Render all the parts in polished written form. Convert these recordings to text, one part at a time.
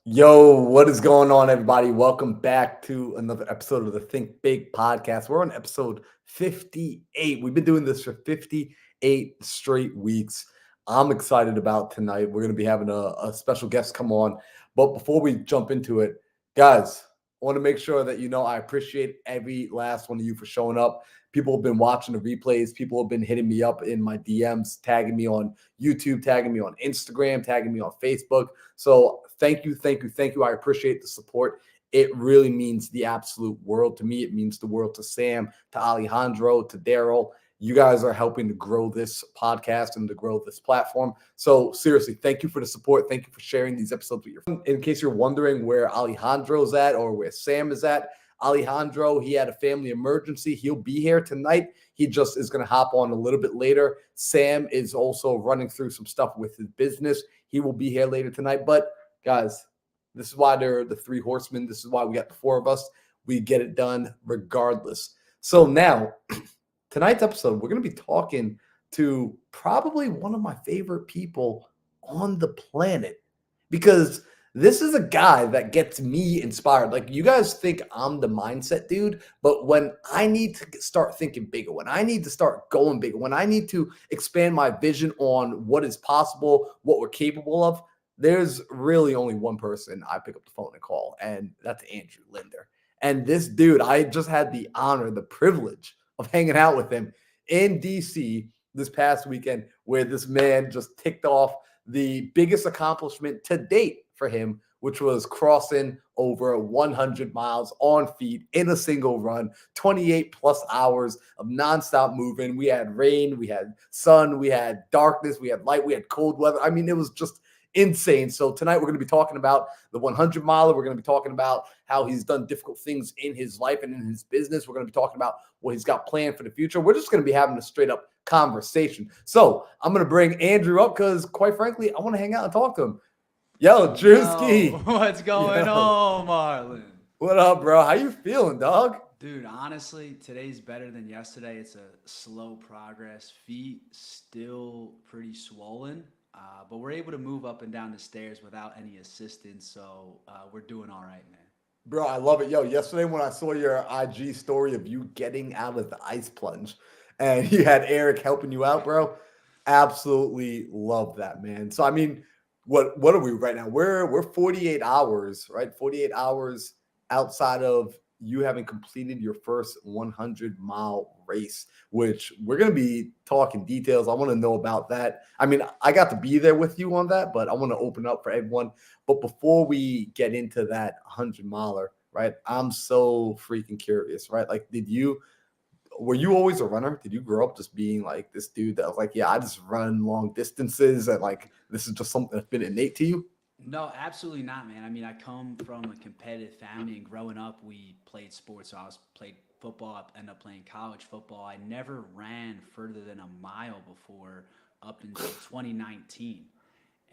Yo, what is going on, everybody? Welcome back to another episode of the Think Big podcast. We're on episode 58. We've been doing this for 58 straight weeks. I'm excited about tonight. We're going to be having a special guest come on. But before we jump into it, guys, I want to make sure that you know I appreciate every last one of you for showing up. People have been watching the replays. People have been hitting me up in my DMs, tagging me on YouTube, tagging me on Instagram, tagging me on Facebook. So thank you, thank you, thank you. I appreciate the support. It really means the absolute world to me. It means the world to Sam, to Alejandro, to Daryl. You guys are helping to grow this podcast and to grow this platform. So seriously, thank you for the support. Thank you for sharing these episodes with your friends. In case you're wondering where Alejandro's at or where Sam is at, Alejandro, he had a family emergency. He'll be here tonight. He just is going to hop on a little bit later. Sam is also running through some stuff with his business. He will be here later tonight. But guys, this is why they're the three horsemen. This is why we got the four of us. We get it done regardless. So now, tonight's episode, we're going to be talking to probably one of my favorite people on the planet because this is a guy that gets me inspired. Like, you guys think I'm the mindset dude, but when I need to start thinking bigger, when I need to start going bigger, when I need to expand my vision on what is possible, what we're capable of, there's really only one person I pick up the phone and call, and that's Andrew Linder. And this dude, I just had the honor, the privilege of hanging out with him in DC this past weekend, where this man just ticked off the biggest accomplishment to date for him, which was crossing over 100 miles on feet in a single run, 28 plus hours of nonstop moving. We had rain, we had sun, we had darkness, we had light, we had cold weather. I mean, it was just insane. So tonight we're going to be talking about the 100 miler. We're going to be talking about how he's done difficult things in his life and in his business. We're going to be talking about what he's got planned for the future. We're just going to be having a straight up conversation. So I'm going to bring Andrew up because, quite frankly, I want to hang out and talk to him. Yo, Yo, Drewski. what's going Yo, on, Marlon? what up, bro? How you feeling, dog? Dude, honestly, today's better than yesterday. It's a slow progress. Feet still pretty swollen, but we're able to move up and down the stairs without any assistance, so we're doing all right, man. Bro, I love it. Yo, yesterday when I saw your IG story of you getting out of the ice plunge and you had Eric helping you out, bro, absolutely love that, man. So I mean, what are we right now? We're 48 hours, right? 48 hours outside of you having completed your first 100-mile race, which we're going to be talking details. I want to know about that. I mean, I got to be there with you on that, but I want to open up for everyone. But before we get into that 100-miler, right? I'm so freaking curious, right? Like, were you always a runner? Did you grow up just being like this dude that was like, yeah, I just run long distances and like this is just something that's been innate to you? No, absolutely not, man. I mean, I come from a competitive family, and growing up, we played sports. So I was played football, I ended up playing college football. I never ran further than a mile before up until 2019.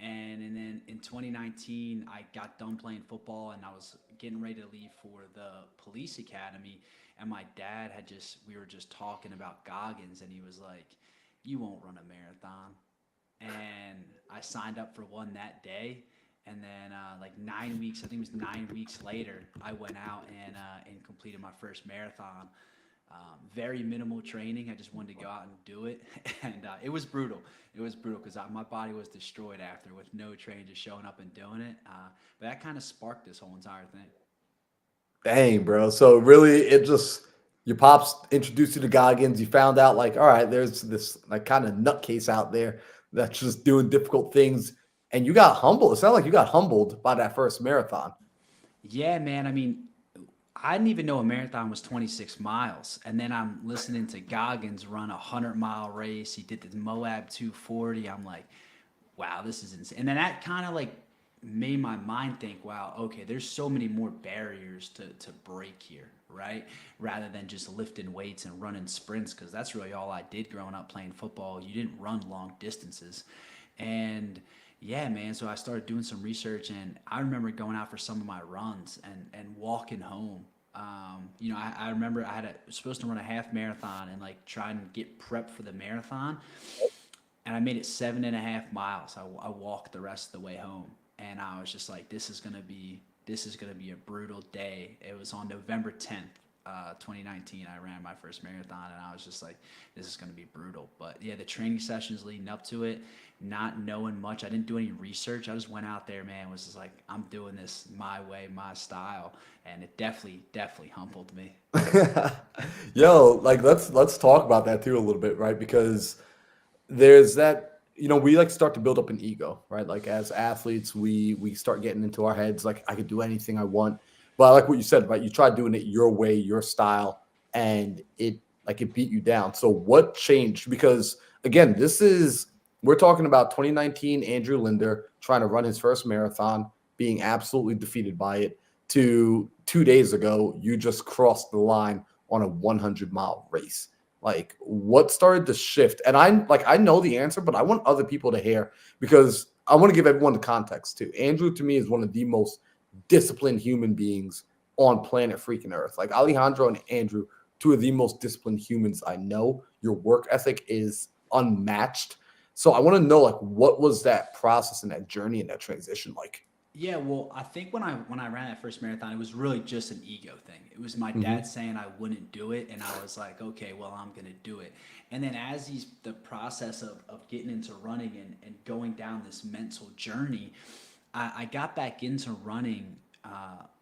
And then in 2019, I got done playing football and I was getting ready to leave for the police academy. And my dad we were just talking about Goggins, and he was like, "You won't run a marathon." And I signed up for one that day. And then, like 9 weeks, I think it was 9 weeks later, I went out and completed my first marathon. Very minimal training. I just wanted to go out and do it, and it was brutal. It was brutal because my body was destroyed after with no training, just showing up and doing it. But that kind of sparked this whole entire thing. Dang, bro. So really it just your pops introduced you to Goggins. You found out like, all right, there's this like kind of nutcase out there that's just doing difficult things. And you got humbled. It sounded like you got humbled by that first marathon. Yeah, man. I mean, I didn't even know a marathon was 26 miles. And then I'm listening to Goggins run a 100-mile race. He did the Moab 240. I'm like, wow, this is insane. And then that kind of like made my mind think, wow, okay, there's so many more barriers to break here, right? Rather than just lifting weights and running sprints, because that's really all I did growing up playing football. You didn't run long distances. And yeah, man, so I started doing some research, and I remember going out for some of my runs and walking home. I remember was supposed to run a half marathon and like try and get prepped for the marathon, and I made it 7.5 miles. I walked the rest of the way home, and I was just like, this is gonna be a brutal day. It was on November 10th, 2019. I ran my first marathon, and I was just like, this is gonna be brutal. But yeah, the training sessions leading up to it, not knowing much, I didn't do any research. I just went out there, man. Was just like, I'm doing this my way, my style, and it definitely humbled me. Yo, like let's talk about that too a little bit, right? Because there's that, we like start to build up an ego, right? Like as athletes, we start getting into our heads like I could do anything I want. But I like what you said, right? You try doing it your way, your style, and it beat you down. So what changed? Because again, we're talking about 2019 Andrew Linder trying to run his first marathon, being absolutely defeated by it, to 2 days ago, you just crossed the line on a 100-mile race. Like, what started to shift? And I know the answer, but I want other people to hear, because I want to give everyone the context too. Andrew, to me, is one of the most disciplined human beings on planet freaking Earth. Like Alejandro and Andrew, two of the most disciplined humans I know. Your work ethic is unmatched. So I want to know, like, what was that process and that journey and that transition like? Yeah, well, I think when I ran that first marathon, it was really just an ego thing. It was my dad Hmm. saying I wouldn't do it, and I was like, okay, well, I'm gonna do it. And then as the process of getting into running and going down this mental journey, I got back into running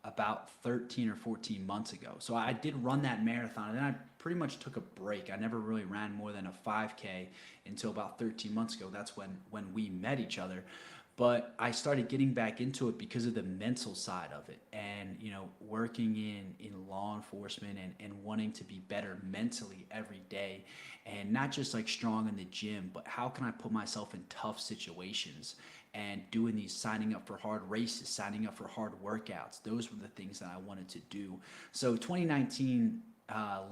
about 13 or 14 months ago. So I did run that marathon, and then I pretty much took a break. I never really ran more than a 5K until about 13 months ago. That's when we met each other. But I started getting back into it because of the mental side of it, and working in law enforcement and wanting to be better mentally every day, and not just like strong in the gym, but how can I put myself in tough situations, and doing these, signing up for hard races, signing up for hard workouts. Those were the things that I wanted to do. So 2019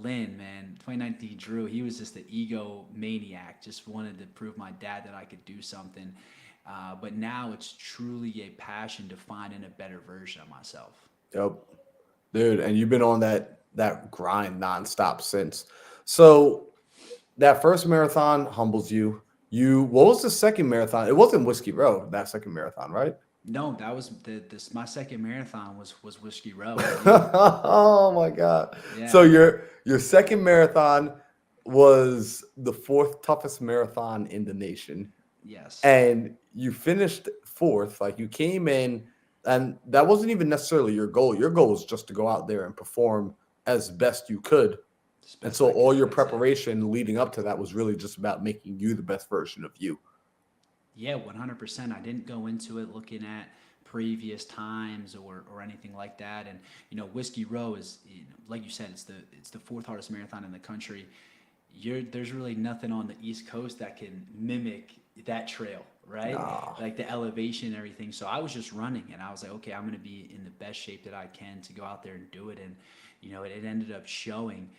Lynn, man, 2019 Drew, he was just the ego maniac, just wanted to prove my dad that I could do something. But now it's truly a passion to find in a better version of myself. Yep. Dude, and you've been on that grind nonstop since. So that first marathon humbles you. What was the second marathon? It wasn't Whiskey Row, that second marathon, right? No, that was this my second marathon was Whiskey Row. Yeah, Oh my God. So yeah, your second marathon was the fourth toughest marathon in the nation. yes. And you finished fourth. Like, you came in, and that wasn't even necessarily your goal. Your goal was just to go out there and perform as best you could. As And best so I all could. your That's it. preparation leading up to that was really just about making you the best version of you. Yeah, 100%. I didn't go into it looking at previous times or anything like that. And Whiskey Row is, like you said, it's the fourth hardest marathon in the country. There's really nothing on the East Coast that can mimic that trail, right? Nah. Like the elevation and everything. So I was just running, and I was like, okay, I'm going to be in the best shape that I can to go out there and do it. And it ended up showing.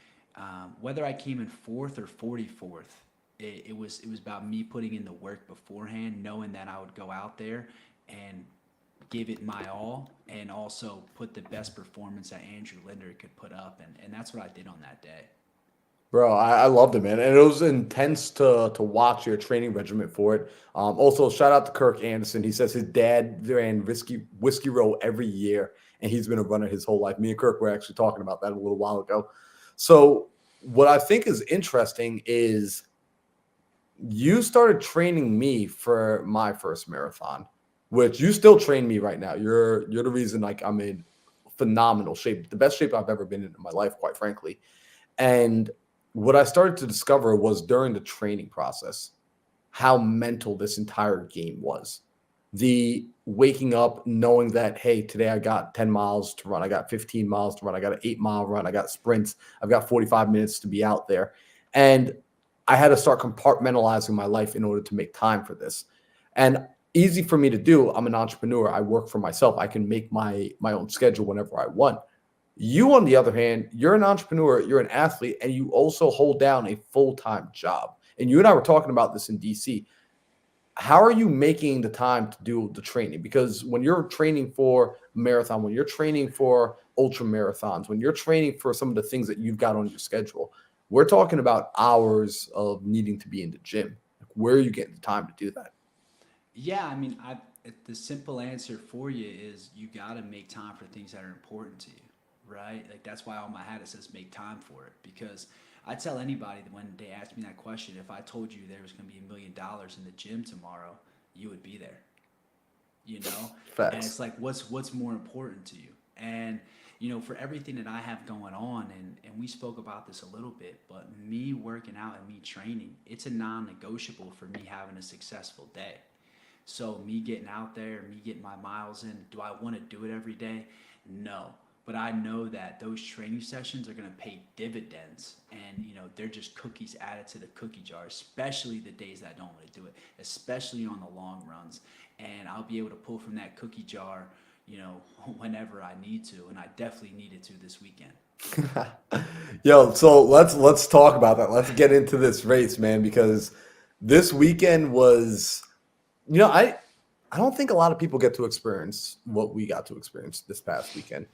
Whether I came in fourth or 44th, it was about me putting in the work beforehand, knowing that I would go out there and give it my all, and also put the best performance that Andrew Linder could put up, and that's what I did on that day. Bro, I loved it, man, and it was intense to watch your training regimen for it. Also, shout out to Kirk Anderson. He says his dad ran Whiskey Row every year, and he's been a runner his whole life. Me and Kirk were actually talking about that a little while ago. So, what I think is interesting is you started training me for my first marathon, which you still train me right now. You're the reason, like, I'm in phenomenal shape, the best shape I've ever been in my life, quite frankly. And what I started to discover was during the training process how mental this entire game was. The waking up knowing that, hey, today I got 10 miles to run, I got 15 miles to run, I got an 8 mile run, I got sprints, I've got 45 minutes to be out there. And I had to start compartmentalizing my life in order to make time for this. And easy for me to do. I'm an entrepreneur. I work for myself. I can make my own schedule whenever I want. You, on the other hand, you're an entrepreneur, you're an athlete, and you also hold down a full-time job. And you and I were talking about this in DC. How are you making the time to do the training? Because when you're training for marathon, when you're training for ultra marathons, when you're training for some of the things that you've got on your schedule, we're talking about hours of needing to be in the gym. Like, where are you getting the time to do that? Yeah, I mean, The simple answer for you is you got to make time for things that are important to you, right? Like that's why on my hat it says make time for it. Because I tell anybody that when they ask me that question, if I told you there was going to be $1 million in the gym tomorrow, you would be there, you know. And Facts. it's like what's more important to you. And for everything that I have going on, and we spoke about this a little bit, but me working out and me training, it's a non-negotiable for me having a successful day. So me getting out there, me getting my miles in, do I want to do it every day? No. But I know that those training sessions are going to pay dividends, and they're just cookies added to the cookie jar, especially the days that I don't want to do it, especially on the long runs. And I'll be able to pull from that cookie jar, whenever I need to, and I definitely needed to this weekend. Yo, so let's talk about that. Let's get into this race, man, because this weekend was, I don't think a lot of people get to experience what we got to experience this past weekend,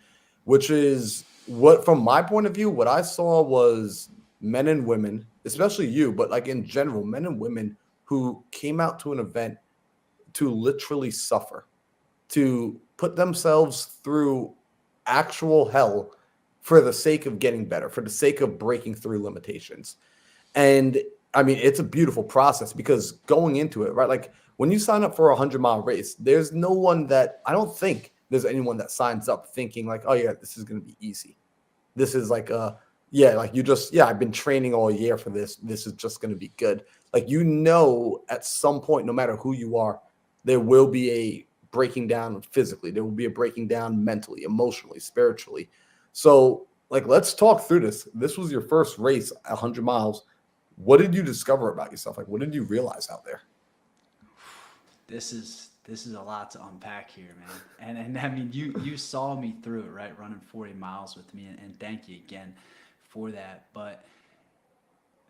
which is what, from my point of view, what I saw was men and women, especially you, but like in general, men and women who came out to an event to literally suffer, to put themselves through actual hell for the sake of getting better, for the sake of breaking through limitations. And I mean, it's a beautiful process because going into it, right? Like when you sign up for a 100-mile race, there's no one that I don't think there's anyone that signs up thinking like, oh, yeah, this is going to be easy. This is like yeah, like I've been training all year for this. This is just going to be good. Like, at some point, no matter who you are, there will be a breaking down physically. There will be a breaking down mentally, emotionally, spiritually. So, like, let's talk through this. This was your first race, 100 miles. What did you discover about yourself? Like, what did you realize out there? This is a lot to unpack here, man. And I mean, you saw me through it, right? Running 40 miles with me, and thank you again for that. But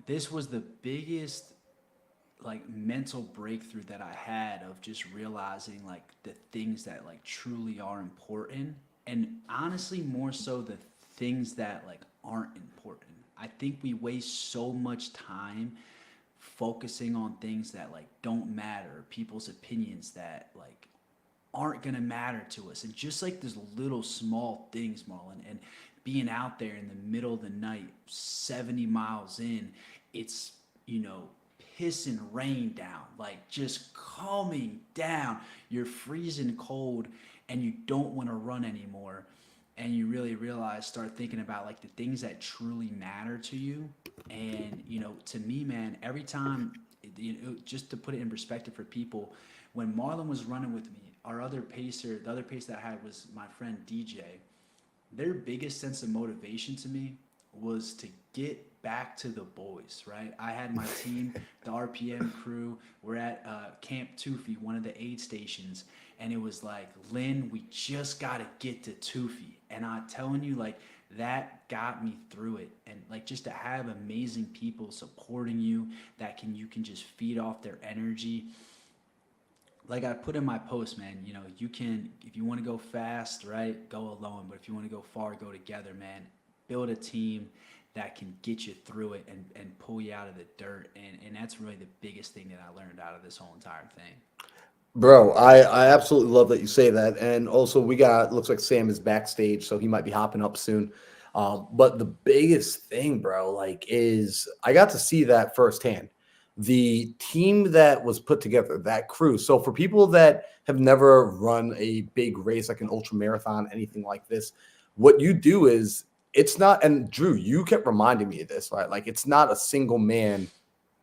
this was the biggest like mental breakthrough that I had of just realizing like the things that like truly are important, and honestly more so the things that like aren't important. I think we waste so much time focusing on things that like don't matter, people's opinions that like aren't gonna matter to us, and just like those little small things, Marlon, and being out there in the middle of the night, 70 miles in, it's pissing rain down, like just calming down. You're freezing cold, and you don't want to run anymore, and you really realize, start thinking about like the things that truly matter to you. And to me, man, every time, just to put it in perspective for people, when Marlon was running with me, our other pacer, the other pacer that I had was my friend DJ. Their biggest sense of motivation to me was to get back to the boys, right? I had my team, the RPM crew. We're at Camp Tufi, one of the aid stations, and it was like, Lynn, we just got to get to Tufi. And I'm telling you, like, that got me through it. And like, just to have amazing people supporting you that you can just feed off their energy. Like I put in my post, man, you can, if you want to go fast, right, go alone. But if you want to go far, go together, man. Build a team that can get you through it and pull you out of the dirt. And that's really the biggest thing that I learned out of this whole entire thing. Bro, I absolutely love that you say that. And also, looks like Sam is backstage, so he might be hopping up soon. But the biggest thing, bro, like, is I got to see that firsthand. The team that was put together, that crew. So for people that have never run a big race, like an ultra marathon, anything like this, what you do is it's not, and Drew, you kept reminding me of this, right? Like, it's not a single man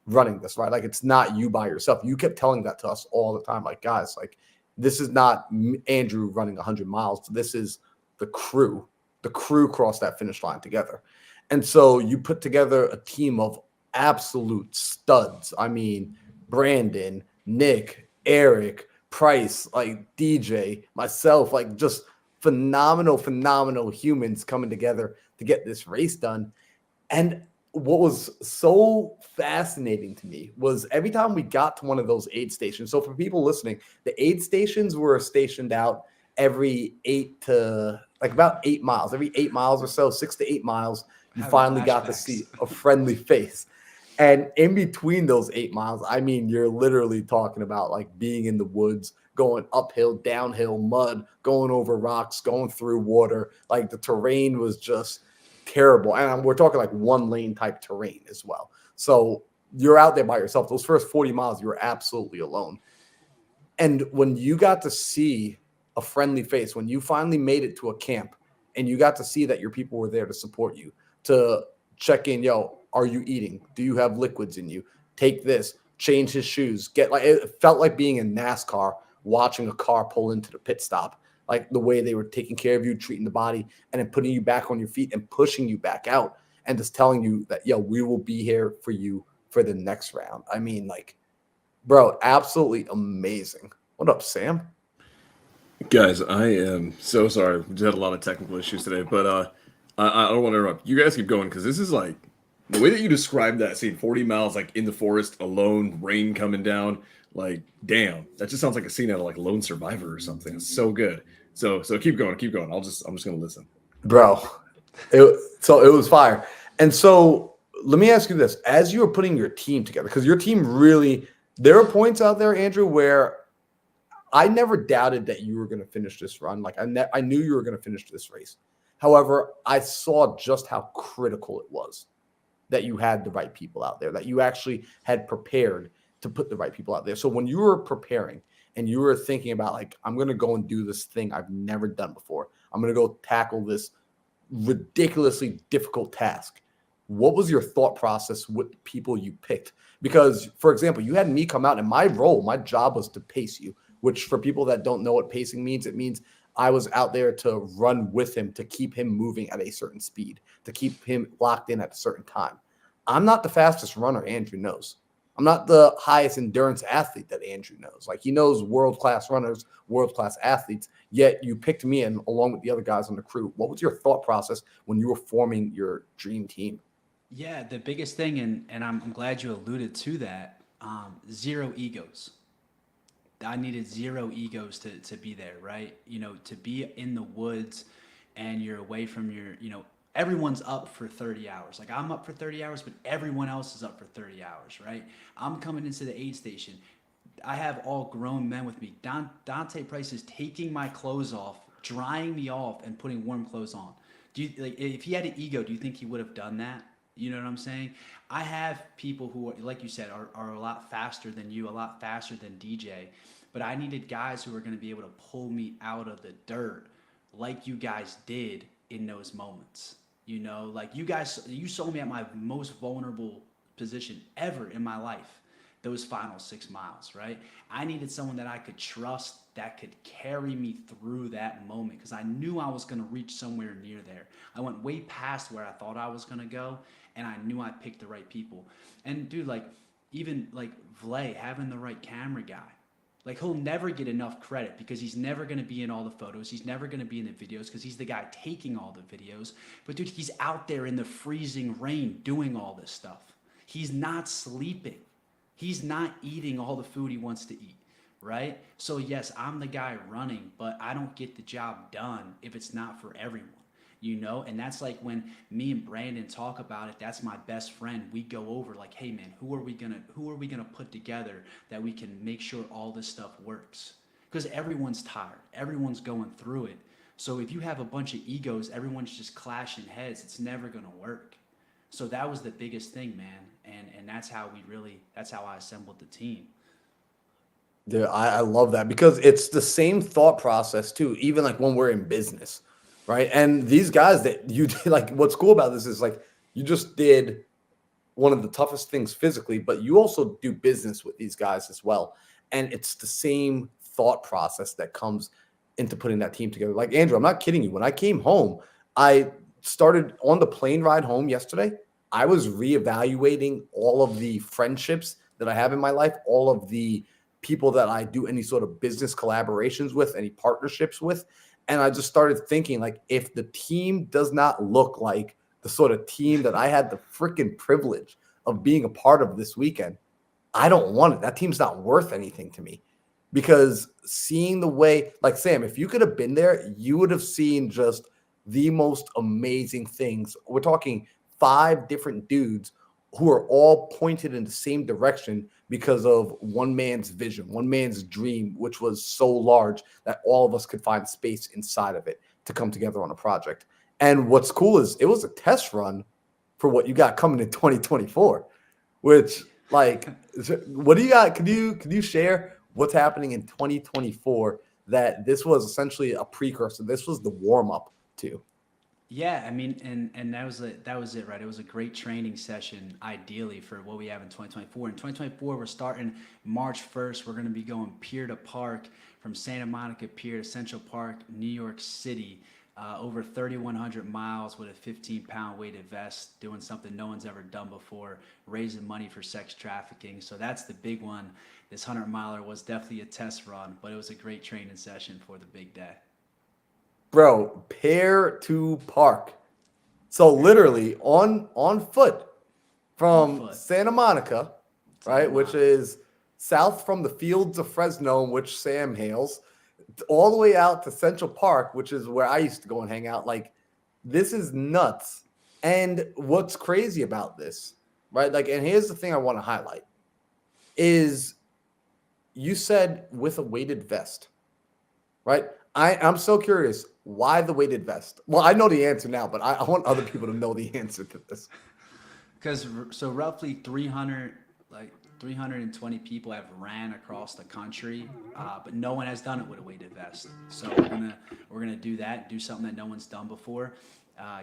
running this, right? Like, it's not you by yourself. You kept telling that to us all the time. Like, guys, like, this is not Andrew running 100 miles. This is the crew. The crew crossed that finish line together. And so you put together a team of absolute studs. I mean, Brandon, Nick, Eric, Price, like DJ, myself, like just phenomenal humans coming together to get this race done. And what was so fascinating to me was every time we got to one of those aid stations. So for people listening, the aid stations were stationed out every about 8 miles, every 8 miles or so, 6 to 8 miles, you Having finally got to flashbacks. see a friendly face. And in between those 8 miles, I mean, you're literally talking about like being in the woods, going uphill, downhill, mud, going over rocks, going through water. Like the terrain was just terrible. And we're talking like one lane type terrain as well. So you're out there by yourself. Those first 40 miles, you were absolutely alone. And when you got to see a friendly face, when you finally made it to a camp and you got to see that your people were there to support you, to check in, yo, are you eating? Do you have liquids in you? Take this, change his shoes, get like it felt like being in NASCAR watching a car pull into the pit stop, like the way they were taking care of you, treating the body, and then putting you back on your feet and pushing you back out and just telling you that, yo, we will be here for you for the next round. I mean, like, bro, absolutely amazing. What up, Sam? Guys, I am so sorry. We just had a lot of technical issues today, but I don't want to interrupt. You guys keep going because this is like the way that you described that scene, 40 miles like in the forest, alone, rain coming down. Like, damn, that just sounds like a scene out of like Lone Survivor or something. It's so good. So keep going, keep going. I'm just gonna listen. Bro, so it was fire. And so let me ask you this: as you were putting your team together, because your team really, there are points out there, Andrew, where I never doubted that you were going to finish this run. Like I knew you were going to finish this race. However, I saw just how critical it was that you had the right people out there, that you actually had prepared to put the right people out there. So when you were preparing and you were thinking about like, I'm going to go and do this thing I've never done before, I'm going to go tackle this ridiculously difficult task. What was your thought process with the people you picked? Because, for example, you had me come out, and my job was to pace you, which for people that don't know what pacing means, it means I was out there to run with him, to keep him moving at a certain speed, to keep him locked in at a certain time. I'm not the fastest runner, Andrew knows. I'm not the highest endurance athlete that Andrew knows. Like, he knows world-class runners, world-class athletes, yet you picked me in along with the other guys on the crew. What was your thought process when you were forming your dream team? Yeah, the biggest thing, and I'm glad you alluded to that. Zero egos. I needed zero egos to be there, right? To be in the woods and you're away from everyone's up for 30 hours. Like, I'm up for 30 hours, but everyone else is up for 30 hours, right? I'm coming into the aid station. I have all grown men with me. Dante Price is taking my clothes off, drying me off, and putting warm clothes on. Do you, like, if he had an ego, do you think he would have done that? You know what I'm saying? I have people who, like you said, are a lot faster than you, a lot faster than DJ. But I needed guys who were going to be able to pull me out of the dirt like you guys did in those moments. Like you saw me at my most vulnerable position ever in my life, those final 6 miles, right? I needed someone that I could trust that could carry me through that moment because I knew I was going to reach somewhere near there. I went way past where I thought I was going to go, and I knew I picked the right people. And dude, like, even like Vlay, having the right camera guy, like, he'll never get enough credit because he's never going to be in all the photos. He's never going to be in the videos because he's the guy taking all the videos. But, dude, he's out there in the freezing rain doing all this stuff. He's not sleeping. He's not eating all the food he wants to eat, right? So, yes, I'm the guy running, but I don't get the job done if it's not for everyone. And that's like when me and Brandon talk about it. That's my best friend. We go over like, hey man, who are we gonna put together that we can make sure all this stuff works? Because everyone's tired, everyone's going through it. So if you have a bunch of egos, everyone's just clashing heads. It's never gonna work. So that was the biggest thing, man, and that's how I assembled the team. Dude, I love that because it's the same thought process too, even like when we're in business, right? And these guys that you did, like, what's cool about this is like you just did one of the toughest things physically, but you also do business with these guys as well. And it's the same thought process that comes into putting that team together. Like, Andrew, I'm not kidding you. When I came home, I started on the plane ride home yesterday. I was reevaluating all of the friendships that I have in my life, all of the people that I do any sort of business collaborations with, any partnerships with. And I just started thinking, like, if the team does not look like the sort of team that I had the freaking privilege of being a part of this weekend, I don't want it. That team's not worth anything to me. Because seeing the way, like, Sam, if you could have been there, you would have seen just the most amazing things. We're talking 5 different dudes who are all pointed in the same direction because of one man's vision, one man's dream, which was so large that all of us could find space inside of it to come together on a project. And what's cool is it was a test run for what you got coming in 2024, which like, what do you got? Can you share what's happening in 2024 that this was essentially a precursor? This was the warm up to. Yeah, I mean, and that was it, right? It was a great training session, ideally for what we have in 2024. In 2024, we're starting March 1st. We're going to be going pier to park from Santa Monica Pier to Central Park, New York City, over 3,100 miles with a 15-pound weighted vest, doing something no one's ever done before, raising money for sex trafficking. So that's the big one. This 100-miler was definitely a test run, but it was a great training session for the big day. Bro, pair to park. So literally on foot On from foot, Santa Monica, Santa right, which Monica. is south from the fields of Fresno, in which Sam hails, all the way out to Central Park, which is where I used to go and hang out. Like, this is nuts. And what's crazy about this, right? Like, and here's the thing I want to highlight is you said with a weighted vest, right? I'm so curious. Why the weighted vest? Well, I know the answer now, but I want other people to know the answer to this. Because so roughly 300, like 320 people have ran across the country, but no one has done it with a weighted vest. So we're gonna do that, do something that no one's done before,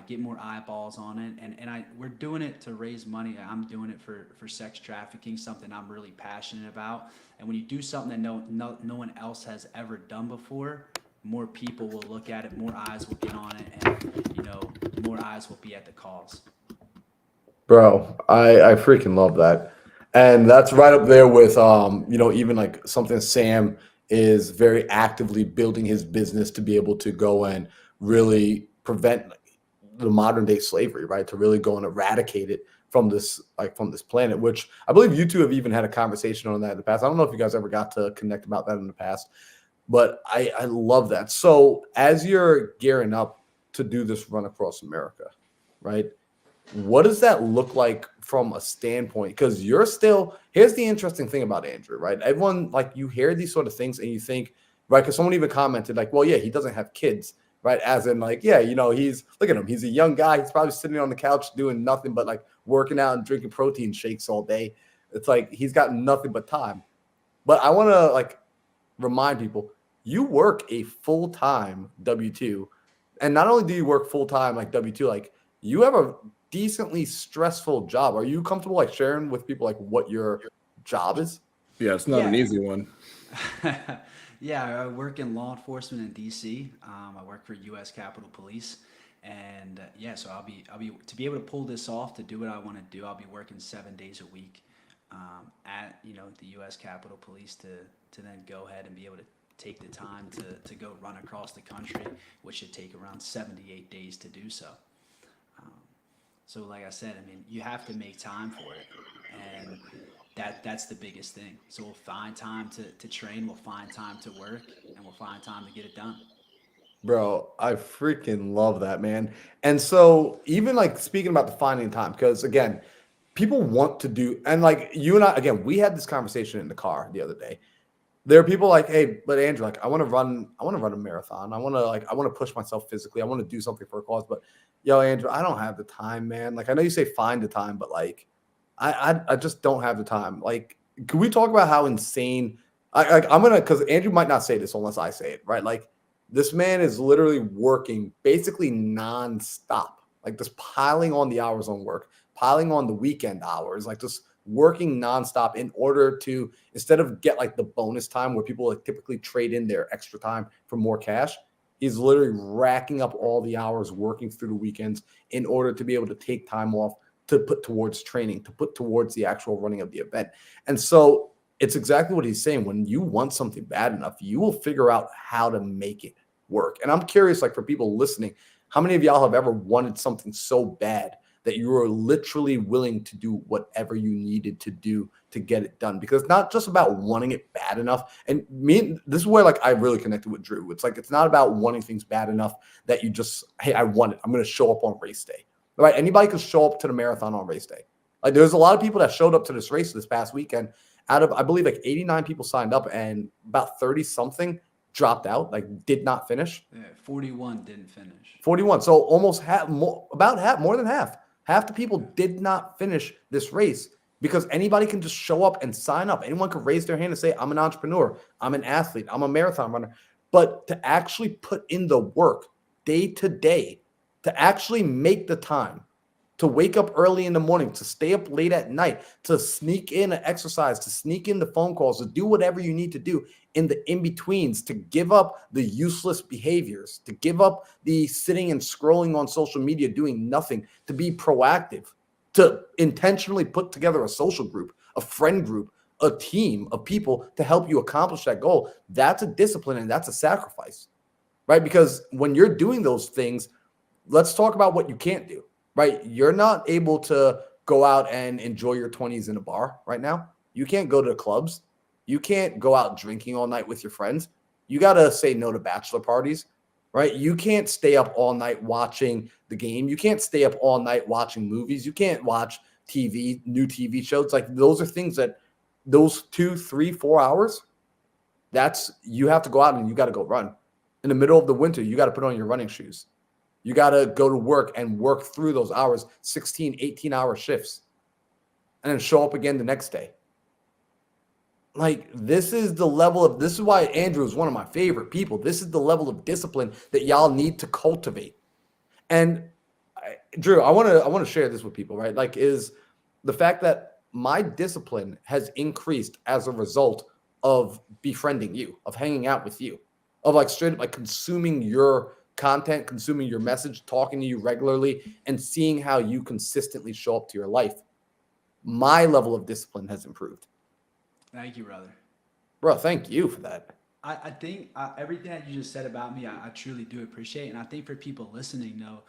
get more eyeballs on it, and we're doing it to raise money. I'm doing it for sex trafficking, something I'm really passionate about. And when you do something that no one else has ever done before, more people will look at it, more eyes will get on it, and more eyes will be at the cause. Bro, I freaking love that. And that's right up there with even like something Sam is very actively building his business to be able to go and really prevent the modern day slavery, right? To really go and eradicate it from this planet, which I believe you two have even had a conversation on that in the past. I don't know if you guys ever got to connect about that in the past, but I love that. So as you're gearing up to do this run across America, right? What does that look like from a standpoint? Because you're still, here's the interesting thing about Andrew, right? Everyone, like, you hear these sort of things and you think, right? Because someone even commented, like, well, yeah, he doesn't have kids, right? As in, like, yeah, look at him. He's a young guy. He's probably sitting on the couch doing nothing but like working out and drinking protein shakes all day. It's like he's got nothing but time. But I want to like remind people, you work a full-time W-2. And not only do you work full-time like W-2, like you have a decently stressful job. Are you comfortable like sharing with people like what your job is? Yeah, it's not an Yeah. easy one. Yeah, I work in law enforcement in DC. I work for U.S. Capitol Police, and yeah, so I'll be to be able to pull this off, to do what I want to do. I'll be working 7 days a week at the U.S. Capitol Police to then go ahead and be able to take the time to go run across the country, which should take around 78 days to do so. Um, so, like I said, I mean, you have to make time for it, and that's the biggest thing. So we'll find time to train, we'll find time to work, and we'll find time to get it done. Bro, I freaking love that, man. And so even like speaking about the finding time, because again, people want to do, and like you and I, again, we had this conversation in the car the other day. There are people like, hey, but Andrew, like I want to run a marathon. I want to push myself physically. I want to do something for a cause. But yo, Andrew, I don't have the time, man. Like I know you say find the time, but like I just don't have the time. Like, can we talk about how insane I'm gonna, because Andrew might not say this unless I say it, right? Like this man is literally working basically nonstop, like just piling on the hours on work, piling on the weekend hours, like just working nonstop in order to, instead of get like the bonus time where people like typically trade in their extra time for more cash, he's literally racking up all the hours working through the weekends in order to be able to take time off to put towards training, to put towards the actual running of the event. And so it's exactly what he's saying. When you want something bad enough, you will figure out how to make it work. And I'm curious, like for people listening, how many of y'all have ever wanted something so bad that you were literally willing to do whatever you needed to do to get it done? Because it's not just about wanting it bad enough. And me, this is where like I really connected with Drew. It's like, it's not about wanting things bad enough that you just, hey, I want it, I'm going to show up on race day. Right? Anybody could show up to the marathon on race day. Like there's a lot of people that showed up to this race this past weekend, out of, I believe, like 89 people signed up, and about 30 something dropped out, like did not finish. Yeah, 41 didn't finish. 41. So almost half, about half, more than half. Half the people did not finish this race because anybody can just show up and sign up. Anyone can raise their hand and say, I'm an entrepreneur, I'm an athlete, I'm a marathon runner. But to actually put in the work day to day, to actually make the time, to wake up early in the morning, to stay up late at night, to sneak in an exercise, to sneak in the phone calls, to do whatever you need to do in the in-betweens, to give up the useless behaviors, to give up the sitting and scrolling on social media, doing nothing, to be proactive, to intentionally put together a social group, a friend group, a team of people to help you accomplish that goal. That's a discipline and that's a sacrifice, right? Because when you're doing those things, let's talk about what you can't do, right? You're not able to go out and enjoy your 20s in a bar right now. You can't go to the clubs. You can't go out drinking all night with your friends. You got to say no to bachelor parties, right? You can't stay up all night watching the game. You can't stay up all night watching movies. You can't watch TV, new TV shows. Like those are things that those 2, 3, 4 hours, that's, you have to go out and you got to go run. In the middle of the winter, you got to put on your running shoes. You got to go to work and work through those hours, 16, 18-hour shifts, and then show up again the next day. Like, this is the level of, this is why Andrew is one of my favorite people. This is the level of discipline that y'all need to cultivate. And Drew, I want to share this with people, right? Like, is the fact that my discipline has increased as a result of befriending you, of hanging out with you, of like straight up like consuming your content, consuming your message, talking to you regularly, and seeing how you consistently show up to your life. My level of discipline has improved. Thank you, brother. Bro, thank you for that. I think everything that you just said about me, I truly do appreciate. And I think for people listening, though,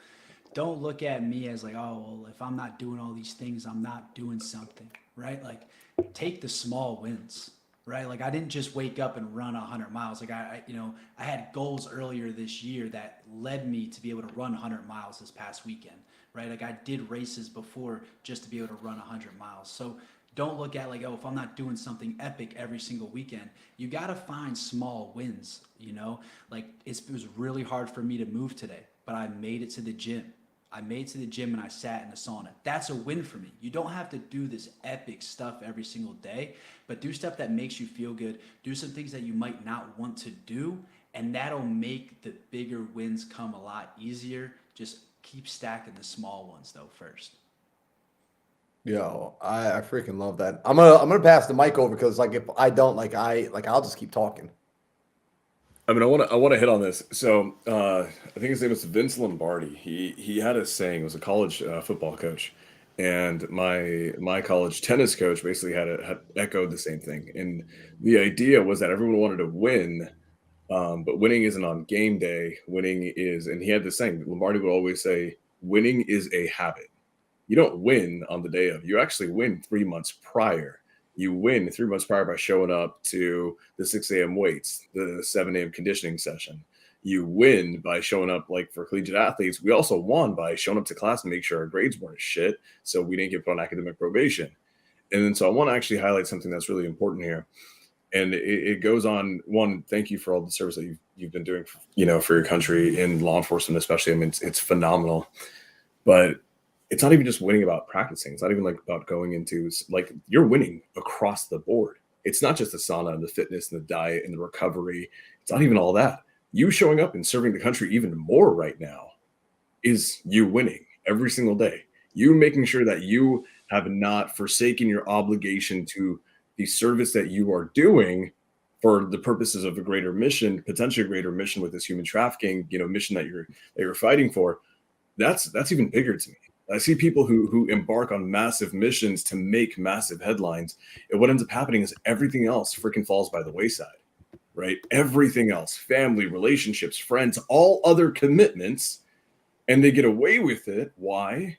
don't look at me as like, oh, well, if I'm not doing all these things, I'm not doing something, right? Like, take the small wins, right? Like, I didn't just wake up and run 100 miles. Like, I had goals earlier this year that led me to be able to run 100 miles this past weekend, right? Like, I did races before just to be able to run 100 miles. So don't look at like, oh, if I'm not doing something epic every single weekend. You got to find small wins, Like, it was really hard for me to move today, but I made it to the gym. And I sat in the sauna. That's a win for me. You don't have to do this epic stuff every single day, but do stuff that makes you feel good. Do some things that you might not want to do, and that'll make the bigger wins come a lot easier. Just keep stacking the small ones though first. Yo, I freaking love that. I'm gonna pass the mic over because like if I don't I'll just keep talking. I mean, I want to hit on this. So I think his name was Vince Lombardi. He had a saying. He was a college football coach, and my college tennis coach basically had echoed the same thing. And the idea was that everyone wanted to win, but winning isn't on game day. Winning is, and he had this saying. Lombardi would always say, "Winning is a habit. You don't win on the day of. You actually win 3 months prior." You win 3 months prior by showing up to the 6 a.m. weights, the 7 a.m. conditioning session. You win by showing up, like for collegiate athletes. We also won by showing up to class and make sure our grades weren't shit, so we didn't get put on academic probation. And then so I want to actually highlight something that's really important here. And it goes on. One, thank you for all the service that you've been doing, for your country in law enforcement, especially. I mean, it's phenomenal. But it's not even just winning about practicing. It's not even like about going into, like, you're winning across the board. It's not just the sauna and the fitness and the diet and the recovery. It's not even all that. You showing up and serving the country even more right now is you winning every single day. You making sure that you have not forsaken your obligation to the service that you are doing for the purposes of a greater mission, potentially a greater mission with this human trafficking, mission that you're fighting for. That's even bigger to me. I see people who embark on massive missions to make massive headlines. And what ends up happening is everything else freaking falls by the wayside, right? Everything else, family, relationships, friends, all other commitments, and they get away with it. Why?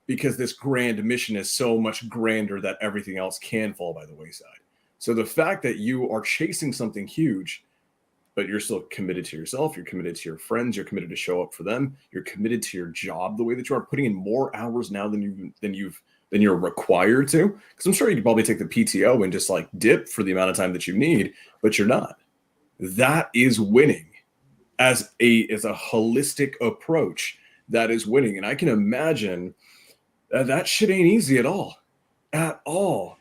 Because this grand mission is so much grander that everything else can fall by the wayside. So the fact that you are chasing something huge, but you're still committed to yourself, you're committed to your friends, you're committed to show up for them, you're committed to your job the way that you are, putting in more hours now than you've than you're required to. Because I'm sure you could probably take the PTO and just like dip for the amount of time that you need, but you're not. That is winning as a holistic approach. That is winning. And I can imagine that shit ain't easy at all. At all.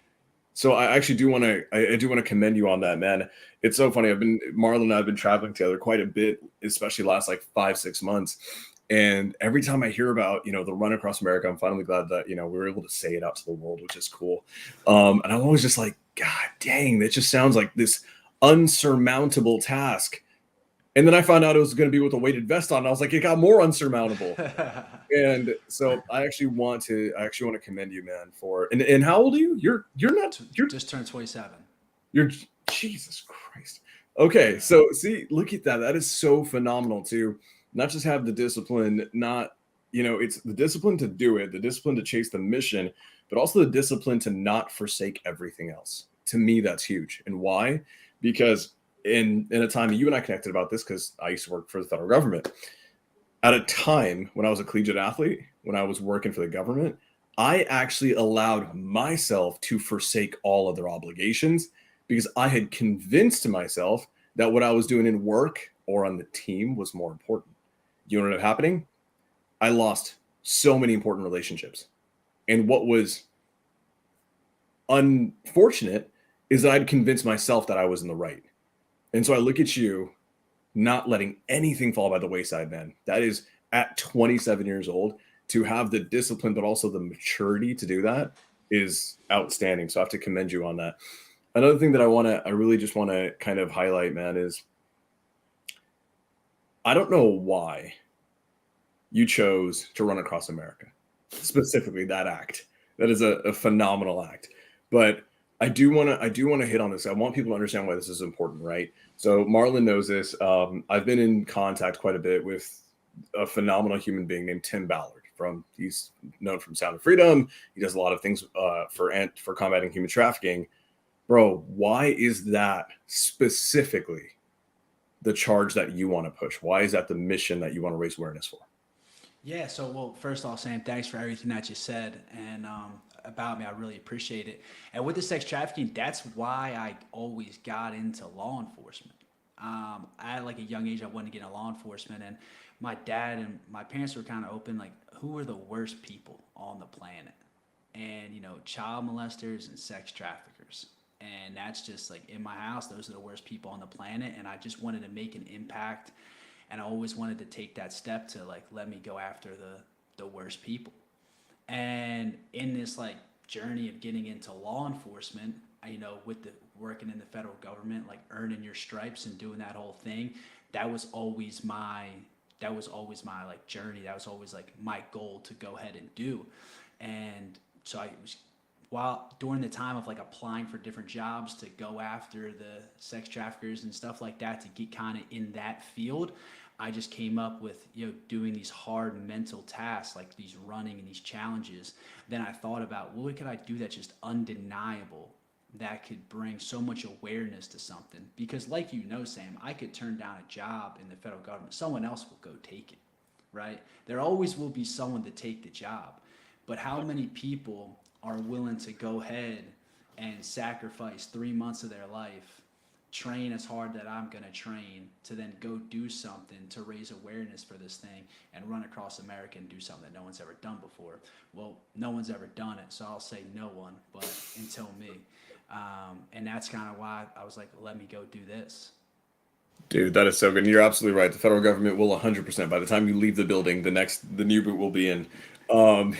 So I actually do want to I do want to commend you on that, man. It's so funny. Marlon and I have been traveling together quite a bit, especially last like 5-6 months. And every time I hear about, the run across America, I'm finally glad that, we were able to say it out to the world, which is cool. And I'm always just like, God dang, that just sounds like this unsurmountable task. And then I found out it was going to be with a weighted vest on. And I was like, it got more unsurmountable. And so I actually want to commend you, man, for and how old are you? You're just turned 27. You're Jesus Christ. Okay, so see, look at that. That is so phenomenal to not just have the discipline, it's the discipline to do it, the discipline to chase the mission, but also the discipline to not forsake everything else. To me, that's huge. And why? Because in a time, you and I connected about this because I used to work for the federal government. At a time when I was a collegiate athlete, when I was working for the government, I actually allowed myself to forsake all other obligations because I had convinced myself that what I was doing in work or on the team was more important. You know what ended up happening? I lost so many important relationships. And what was unfortunate is that I'd convinced myself that I was in the right. And so I look at you not letting anything fall by the wayside, man. That is at 27 years old to have the discipline, but also the maturity to do that is outstanding. So I have to commend you on that. Another thing that I really just want to kind of highlight, man, is I don't know why you chose to run across America, specifically that act. That is a phenomenal act. But I do want to hit on this. I want people to understand why this is important, right? So Marlon knows this. I've been in contact quite a bit with a phenomenal human being named Tim Ballard. He's known from Sound of Freedom. He does a lot of things for combating human trafficking. Bro, why is that specifically the charge that you want to push? Why is that the mission that you want to raise awareness for? Yeah, so well, first off, Sam, thanks for everything that you said and about me. I really appreciate it. And with the sex trafficking, that's why I always got into law enforcement. At like a young age, I wanted to get into law enforcement, and my dad and my parents were kind of open, like, who are the worst people on the planet? And child molesters and sex traffickers. And that's just like in my house, those are the worst people on the planet. And I just wanted to make an impact. And I always wanted to take that step to like, let me go after the worst people. And in this like journey of getting into law enforcement, with the working in the federal government, like earning your stripes and doing that whole thing, that was always my like journey. That was always like my goal to go ahead and do. And so while during the time of like applying for different jobs to go after the sex traffickers and stuff like that, to get kind of in that field, I just came up with doing these hard mental tasks like these running and these challenges. Then I thought about, what could I do that's just undeniable, that could bring so much awareness to something? Because like Sam, I could turn down a job in the federal government. Someone else will go take it, right? There always will be someone to take the job. But how many people are willing to go ahead and sacrifice 3 months of their life, train as hard that I'm going to train, to then go do something to raise awareness for this thing and run across America and do something that no one's ever done before? Well, no one's ever done it, so I'll say no one, but until me. And that's kind of why I was like, let me go do this. Dude, that is so good. And you're absolutely right. The federal government will 100%, by the time you leave the building, the new boot will be in. I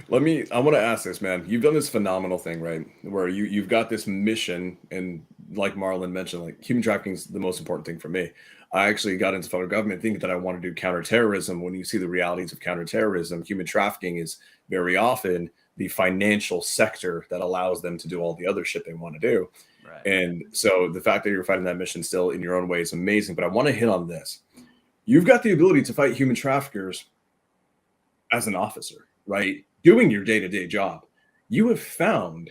want to ask this, man. You've done this phenomenal thing, right? Where you've got this mission, and like Marlon mentioned, like human trafficking is the most important thing for me. I actually got into federal government thinking that I want to do counterterrorism. When you see the realities of counterterrorism, human trafficking is very often the financial sector that allows them to do all the other shit they want to do. Right. And so the fact that you're fighting that mission still in your own way is amazing. But I want to hit on this. You've got the ability to fight human traffickers as an officer, right? Doing your day-to-day job. You have found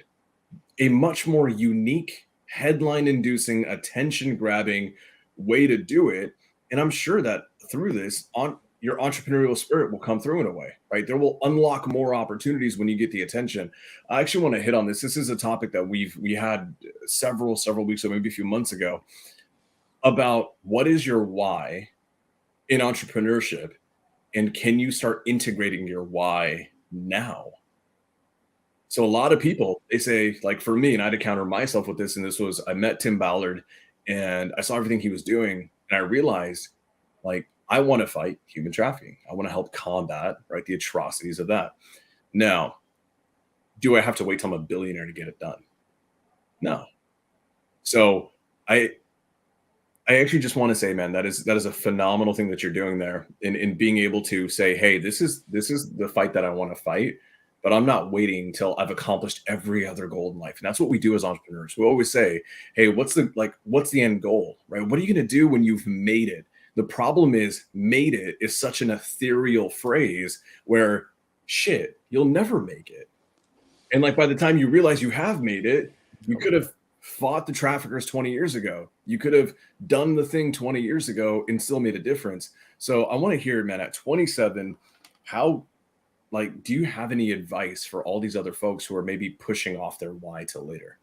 a much more unique, headline-inducing, attention-grabbing way to do it. And I'm sure that through this, your entrepreneurial spirit will come through in a way, right? There will unlock more opportunities when you get the attention. I actually want to hit on this. This is a topic that we had several weeks ago, maybe a few months ago, about what is your why in entrepreneurship, and can you start integrating your why now? So a lot of people, they say, like for me, and I had to counter myself with this, and this was I met Tim Ballard and I saw everything he was doing, and I realized like I want to fight human trafficking. I want to help combat right the atrocities of that. Now, do I have to wait till I'm a billionaire to get it done? No. So I I actually just want to say, man, that is a phenomenal thing that you're doing there in being able to say, hey, this is the fight that I want to fight, but I'm not waiting until I've accomplished every other goal in life. And that's what we do as entrepreneurs. We always say, hey, what's the end goal, right? What are you going to do when you've made it? The problem is made it is such an ethereal phrase where shit, you'll never make it. And like by the time you realize you have made it, you could have fought the traffickers 20 years ago. You could have done the thing 20 years ago and still made a difference. So I want to hear, man, at 27, how like do you have any advice for all these other folks who are maybe pushing off their why till later?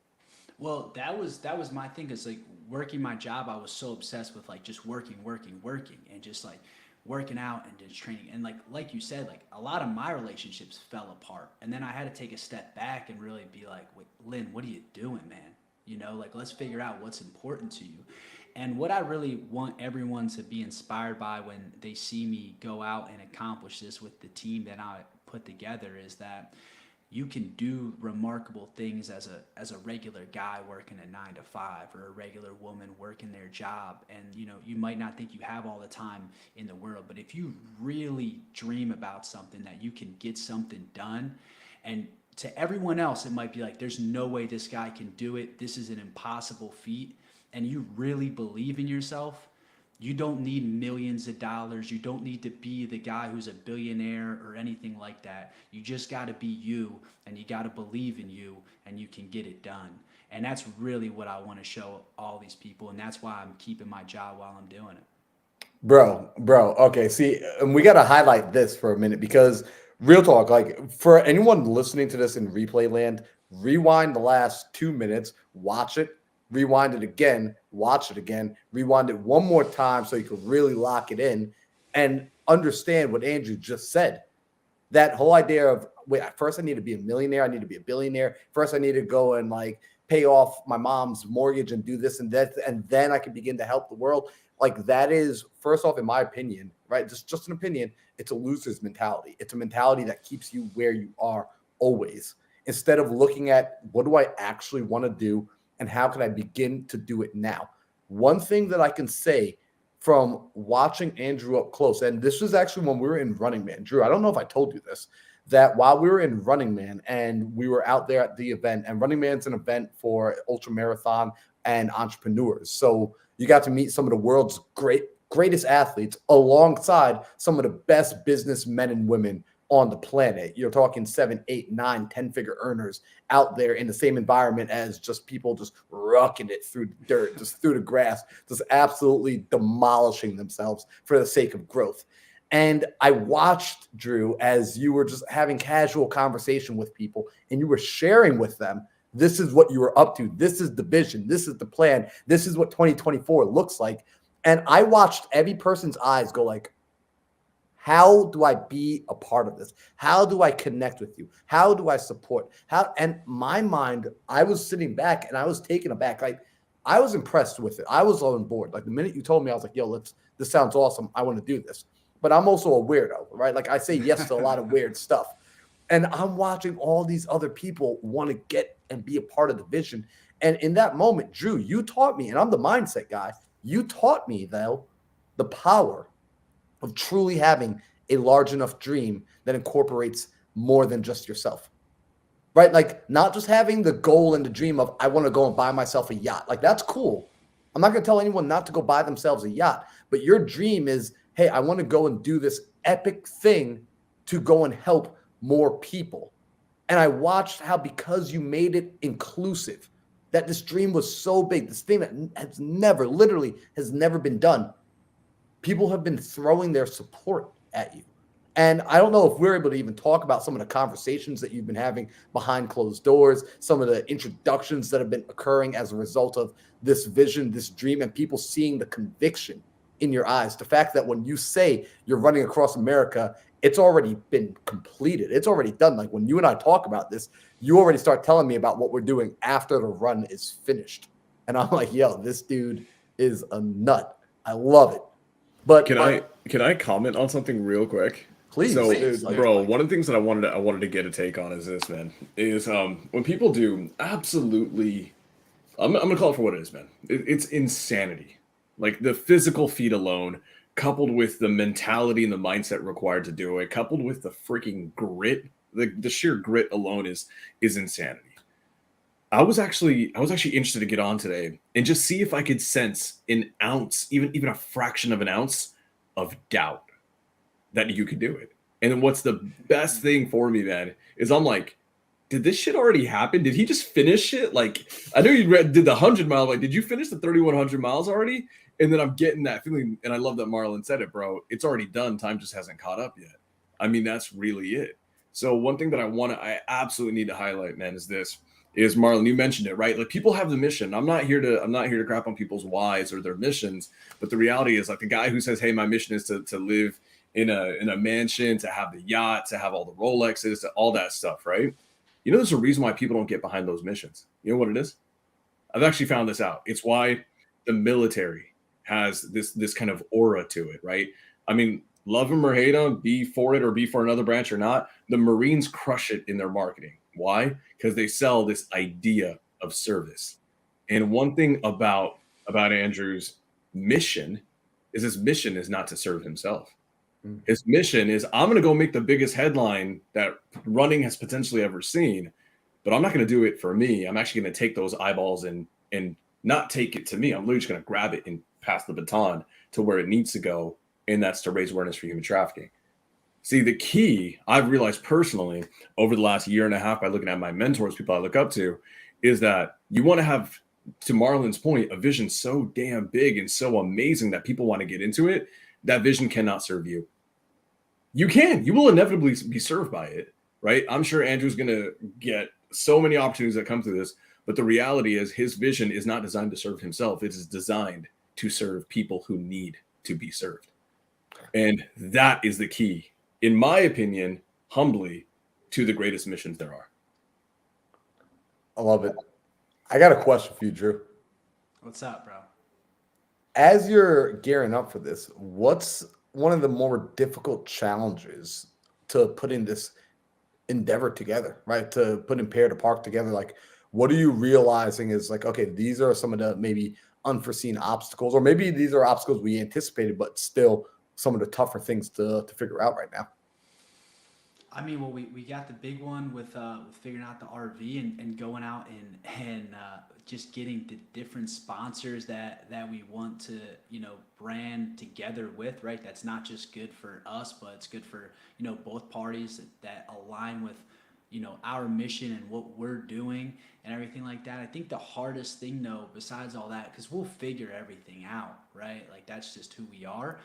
Well, that was my thing. Is like working my job. I was so obsessed with like just working, working, working, and just like working out and just training. And like you said, like a lot of my relationships fell apart. And then I had to take a step back and really be like, wait, Lynn, what are you doing, man? Like let's figure out what's important to you. And what I really want everyone to be inspired by when they see me go out and accomplish this with the team that I put together is that you can do remarkable things as a regular guy working a 9 to 5 or a regular woman working their job. And you might not think you have all the time in the world, but if you really dream about something that you can get something done. And to everyone else it might be like there's no way this guy can do it, this is an impossible feat, and you really believe in yourself. You don't need millions of dollars. You don't need to be the guy who's a billionaire or anything like that. You just got to be you, and you got to believe in you, and you can get it done. And that's really what I want to show all these people, and that's why I'm keeping my job while I'm doing it. Bro. Okay, see, and we got to highlight this for a minute because real talk, like for anyone listening to this in replay land, rewind the last 2 minutes, watch it, rewind it again, watch it again, rewind it one more time so you can really lock it in and understand what Andrew just said. That whole idea of, wait, first I need to be a millionaire, I need to be a billionaire. First I need to go and like pay off my mom's mortgage and do this and that, and then I can begin to help the world. Like that is, first off, in my opinion, right? Just an opinion, it's a loser's mentality. It's a mentality that keeps you where you are always. Instead of looking at what do I actually want to do and how can I begin to do it now? One thing that I can say from watching Andrew up close, and this was actually when we were in Running Man. Drew, I don't know if I told you this, that while we were in Running Man and we were out there at the event, and Running Man's an event for ultra marathon and entrepreneurs. So you got to meet some of the world's greatest athletes alongside some of the best businessmen and women on the planet. You're talking 7, 8, 9, 10-figure earners out there in the same environment as just people just rocking it through the dirt, just through the grass, just absolutely demolishing themselves for the sake of growth. And I watched, Drew, as you were just having casual conversation with people and you were sharing with them, this is what you were up to. This is the vision. This is the plan. This is what 2024 looks like. And I watched every person's eyes go like, how do I be a part of this? How do I connect with you? How do I support? And my mind, I was sitting back and I was taken aback. Like I was impressed with it. I was on board. Like the minute you told me, I was like, yo, this sounds awesome. I want to do this. But I'm also a weirdo, right? Like I say yes to a lot of weird stuff. And I'm watching all these other people want to get and be a part of the vision. And in that moment, Drew, you taught me, and I'm the mindset guy, you taught me, though, the power of truly having a large enough dream that incorporates more than just yourself, right? Like not just having the goal and the dream of, I want to go and buy myself a yacht. Like that's cool. I'm not going to tell anyone not to go buy themselves a yacht, but your dream is, hey, I want to go and do this epic thing to go and help more people. And I watched how, because you made it inclusive, that this dream was so big, this thing that literally has never been done. People have been throwing their support at you. And I don't know if we're able to even talk about some of the conversations that you've been having behind closed doors, some of the introductions that have been occurring as a result of this vision, this dream, and people seeing the conviction in your eyes. The fact that when you say you're running across America, it's already been completed. It's already done. Like when you and I talk about this, you already start telling me about what we're doing after the run is finished. And I'm like, yo, this dude is a nut. I love it. But Can I comment on something real quick? please, So, dude, like, bro, one of the things that I wanted to get a take on is this, man. Is when people do absolutely, I'm gonna call it for what it is, man. It's insanity. Like the physical feat alone, coupled with the mentality and the mindset required to do it, coupled with the freaking grit, the sheer grit alone is insanity. I was actually interested to get on today and just see if I could sense an ounce, even a fraction of an ounce of doubt that you could do it. And then what's the best thing for me, man, is I'm like, did this shit already happen? Did he just finish it? Like, I know did the 100 mile. Like, did you finish the 3,100 miles already? And then I'm getting that feeling, and I love that Marlon said it, bro. It's already done. Time just hasn't caught up yet. I mean, that's really it. So one thing that I absolutely need to highlight, man, is this. Is Marlon, you mentioned it, right? Like people have the mission. I'm not here to crap on people's whys or their missions, but the reality is like the guy who says, hey, my mission is to live in a mansion, to have the yacht, to have all the Rolexes, to all that stuff, right? You know, there's a reason why people don't get behind those missions. You know what it is? I've actually found this out. It's why the military has this kind of aura to it, right? I mean, love them or hate them, be for it or be for another branch or not, the Marines crush it in their marketing. Why? Because they sell this idea of service. And one thing about Andrew's mission is his mission is not to serve himself. His mission is I'm going to go make the biggest headline that running has potentially ever seen, but I'm not going to do it for me. I'm actually going to take those eyeballs and not take it to me. I'm literally just going to grab it and pass the baton to where it needs to go, and that's to raise awareness for human trafficking. See, the key I've realized personally over the last year and a half by looking at my mentors, people I look up to, is that you want to have, to Marlon's point, a vision so damn big and so amazing that people want to get into it. That vision cannot serve you. You will inevitably be served by it, right? I'm sure Andrew's going to get so many opportunities that come through this, but the reality is his vision is not designed to serve himself. It is designed to serve people who need to be served. And that is the key, in my opinion, humbly, to the greatest missions there are. I love it. I got a question for you, Drew. What's up, bro? As you're gearing up for this, what's one of the more difficult challenges to putting this endeavor together, right? To put Pair to Park together? Like, what are you realizing is like, okay, these are some of the maybe unforeseen obstacles, or maybe these are obstacles we anticipated, but still some of the tougher things to figure out right now? I mean, well, we got the big one with figuring out the RV and going out and just getting the different sponsors that we want to brand together with, right? That's not just good for us, but it's good for both parties that align with our mission and what we're doing and everything like that. I think the hardest thing though, besides all that, because we'll figure everything out, right? Like that's just who we are.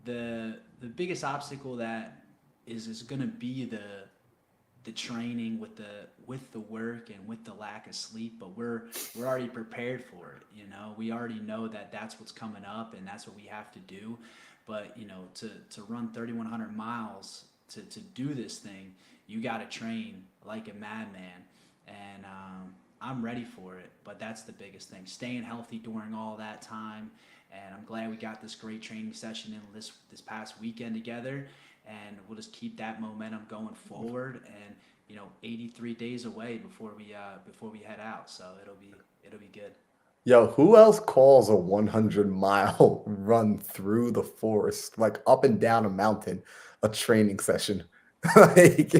The biggest obstacle that is going to be the training with the work and with the lack of sleep, but we're already prepared for it. We already know that that's what's coming up and that's what we have to do. But to run 3,100 miles to do this thing, you got to train like a madman, and I'm ready for it. But that's the biggest thing, staying healthy during all that time. And I'm glad we got this great training session in this past weekend together. And we'll just keep that momentum going forward. And 83 days away before we head out, so it'll be good. Yo, who else calls a 100-mile run through the forest, like up and down a mountain, a training session? Like,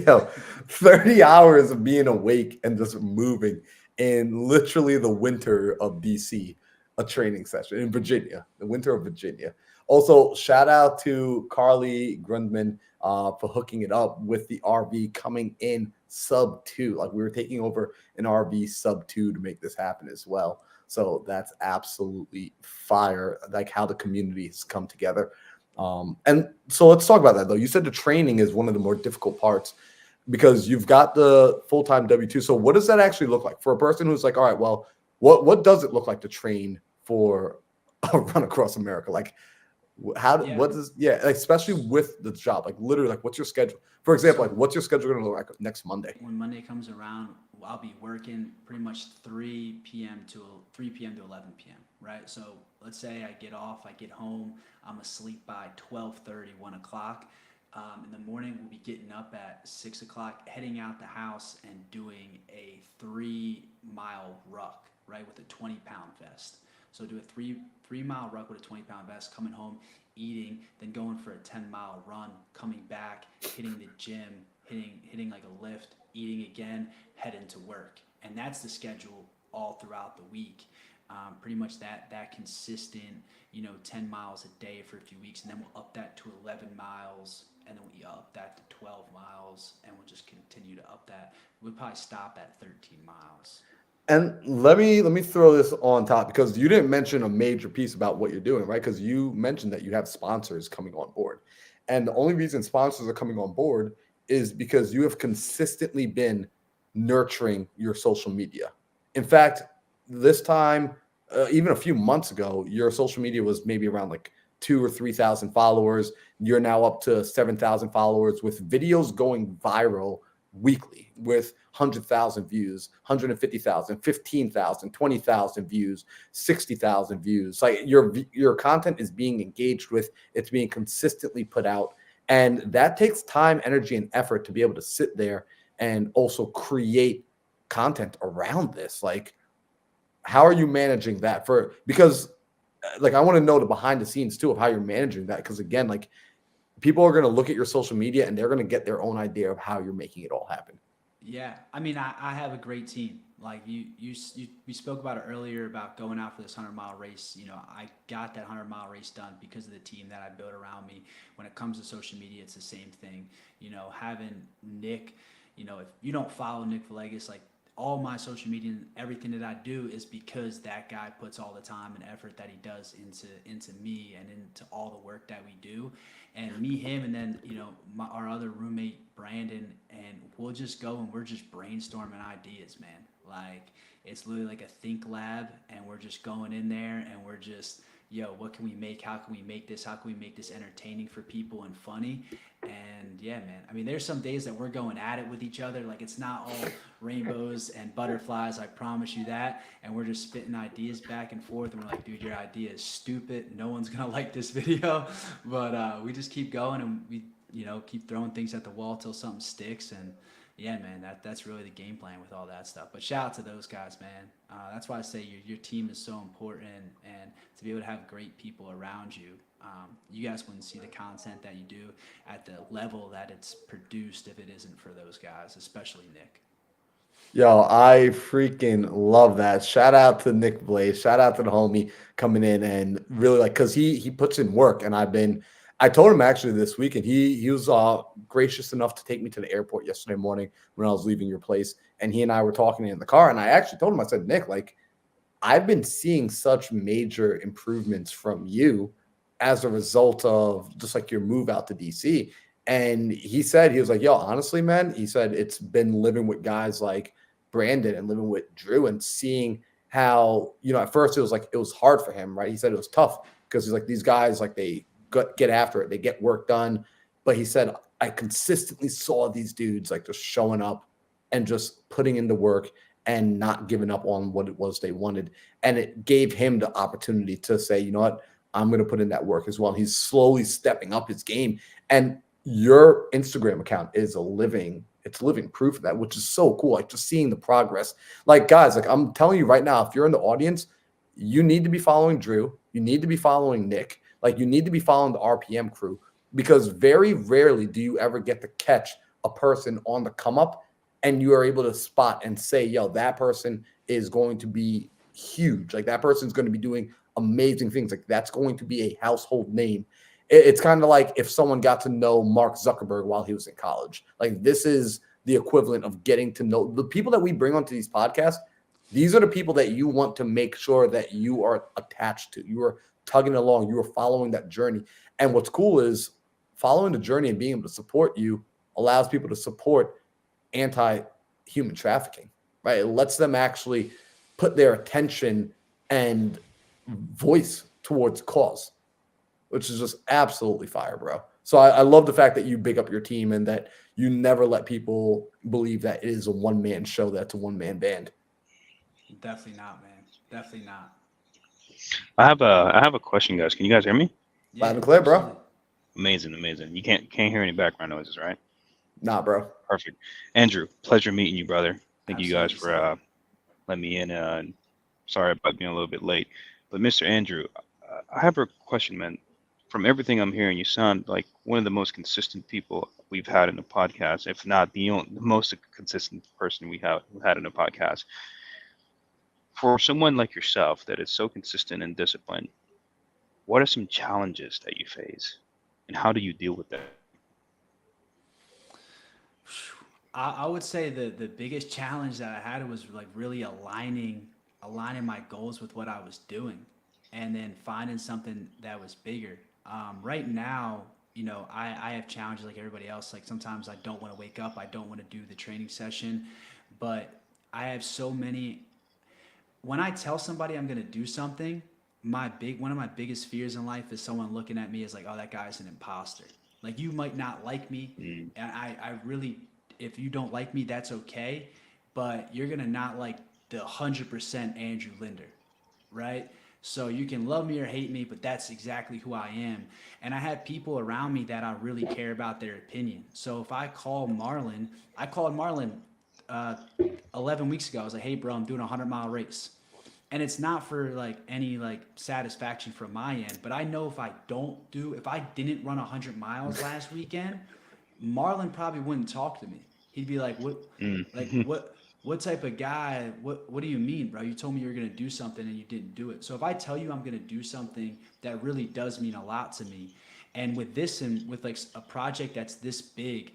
30 hours of being awake and just moving in literally the winter of DC, a training session in Virginia, the winter of Virginia. Also, shout out to Carly Grundman for hooking it up with the RV coming in sub 2. Like we were taking over an RV sub 2 to make this happen as well. So that's absolutely fire, like how the community has come together. And so let's talk about that though. You said the training is one of the more difficult parts because you've got the full-time W-2. So what does that actually look like for a person who's like, all right, well, what does it look like to train for a run across America? Like Yeah. what is like, especially with the job, like literally, like what's your schedule? For example, So like what's your schedule going to look like next Monday? when Monday comes around, I'll be working pretty much 3 p.m. to 11 p.m. Right. So let's say I get off, I get home, I'm asleep by 12:30, 1 o'clock. In the morning, we'll be getting up at 6 o'clock, heading out the house and doing a 3 mile ruck, right, with a 20-pound vest. So do a three mile ruck with a 20-pound vest, coming home, eating, then going for a 10-mile run, coming back, hitting the gym, hitting like a lift, eating again, heading to work. And that's the schedule all throughout the week. Pretty much that consistent, 10 miles a day for a few weeks, and then we'll up that to 11 miles, and then we up that to 12 miles, and we'll just continue to up that. We'll probably stop at 13 miles. And let me throw this on top because you didn't mention a major piece about what you're doing, right? Because you mentioned that you have sponsors coming on board. And the only reason sponsors are coming on board is because you have consistently been nurturing your social media. In fact, this time, even a few months ago, your social media was maybe around like 2 or 3 thousand followers. You're now up to 7,000 followers with videos going viral weekly with 100,000 views, 150,000, 15,000, 20,000 views, 60,000 views. Like your content is being engaged with, it's being consistently put out, and that takes time, energy, and effort to be able to sit there and also create content around this. Like, how are you managing that? Because like I want to know the behind the scenes too of how you're managing that, because again, like people are going to look at your social media and they're going to get their own idea of how you're making it all happen. Yeah, I mean, I have a great team. Like we spoke about it earlier about going out for this 100-mile race. I got that 100-mile race done because of the team that I built around me. When it comes to social media, it's the same thing. Having Nick, if you don't follow Nick Villegas, like all my social media and everything that I do is because that guy puts all the time and effort that he does into me and into all the work that we do. And me, him, and then our other roommate Brandon, and we'll just go and we're just brainstorming ideas, man. Like it's literally like a think lab, and we're just going in there and we're just, what can we make? How can we make this? How can we make this entertaining for people and funny? And yeah, man. I mean, there's some days that we're going at it with each other. Like it's not all rainbows and butterflies. I promise you that. And we're just spitting ideas back and forth. And we're like, dude, your idea is stupid. No one's gonna like this video. But we just keep going and we, keep throwing things at the wall till something sticks. And yeah, man, that's really the game plan with all that stuff. But shout out to those guys, man. That's why I say your team is so important, and to be able to have great people around you. You guys wouldn't see the content that you do at the level that it's produced if it isn't for those guys, especially Nick. Yo, I freaking love that. Shout out to Nick Blaze. Shout out to the homie coming in and really like, because he puts in work, and I told him actually this week, and he was gracious enough to take me to the airport yesterday morning when I was leaving your place, and he and I were talking in the car, and I actually told him, I said, Nick, like I've been seeing such major improvements from you as a result of just like your move out to DC. And he was like, yo, honestly, man, he said it's been living with guys like Brandon and living with Drew and seeing how, at first it was hard for him, right? He said it was tough because he's like, these guys, like they get after it, they get work done. But he said, I consistently saw these dudes like just showing up and just putting in the work and not giving up on what it was they wanted. And it gave him the opportunity to say, you know what, I'm going to put in that work as well. He's slowly stepping up his game. And your Instagram account is living proof of that, which is so cool. Like just seeing the progress. Like guys, like I'm telling you right now, if you're in the audience, you need to be following Drew. You need to be following Nick. Like you need to be following the RPM crew, because very rarely do you ever get to catch a person on the come up and you are able to spot and say, yo, that person is going to be huge. Like that person's going to be doing amazing things. Like that's going to be a household name. It's kind of like if someone got to know Mark Zuckerberg while he was in college. Like this is the equivalent of getting to know the people that we bring onto these podcasts. These are the people that you want to make sure that you are attached to. You are tugging along. You were following that journey. And what's cool is following the journey and being able to support you allows people to support anti-human trafficking, right? It lets them actually put their attention and voice towards cause, which is just absolutely fire, bro. So I love the fact that you big up your team and that you never let people believe that it is a one-man show, that's a one-man band. Definitely not, man. Definitely not. I have a question, guys. Can you guys hear me? Loud Yeah, and clear, absolutely. bro. Amazing, amazing. You can't hear any background noises, right? Nah, bro. Perfect. Andrew, pleasure meeting you, brother. Thank you guys Absolutely, for same. letting me in. Sorry about being a little bit late, but Mr. Andrew, I have a question, man. From everything I'm hearing, you sound like one of the most consistent people we've had in the podcast, if not the most consistent person we have had in the podcast. For someone like yourself that is so consistent and disciplined, what are some challenges that you face, and how do you deal with that? I would say the biggest challenge that I had was like really aligning my goals with what I was doing, and then finding something that was bigger. Right now, I have challenges like everybody else. Like sometimes I don't want to wake up, I don't want to do the training session, but I have so many. When I tell somebody I'm gonna do something, one of my biggest fears in life is someone looking at me as like, oh, that guy's an imposter. Like you might not like me, Mm. and I really, if you don't like me, that's okay, but you're gonna not like the 100% Andrew Linder, right? So you can love me or hate me, but that's exactly who I am. And I have people around me that I really care about their opinion. So if I called Marlon uh, 11 weeks ago. I was like, hey, bro, I'm doing a 100-mile race. And it's not for like any like satisfaction from my end, but I know if I didn't run 100 miles last weekend, Marlon probably wouldn't talk to me. He'd be like, like Mm. what type of guy, what do you mean, bro? You told me you were going to do something and you didn't do it. So if I tell you I'm going to do something, that really does mean a lot to me. And with this, and with like a project that's this big,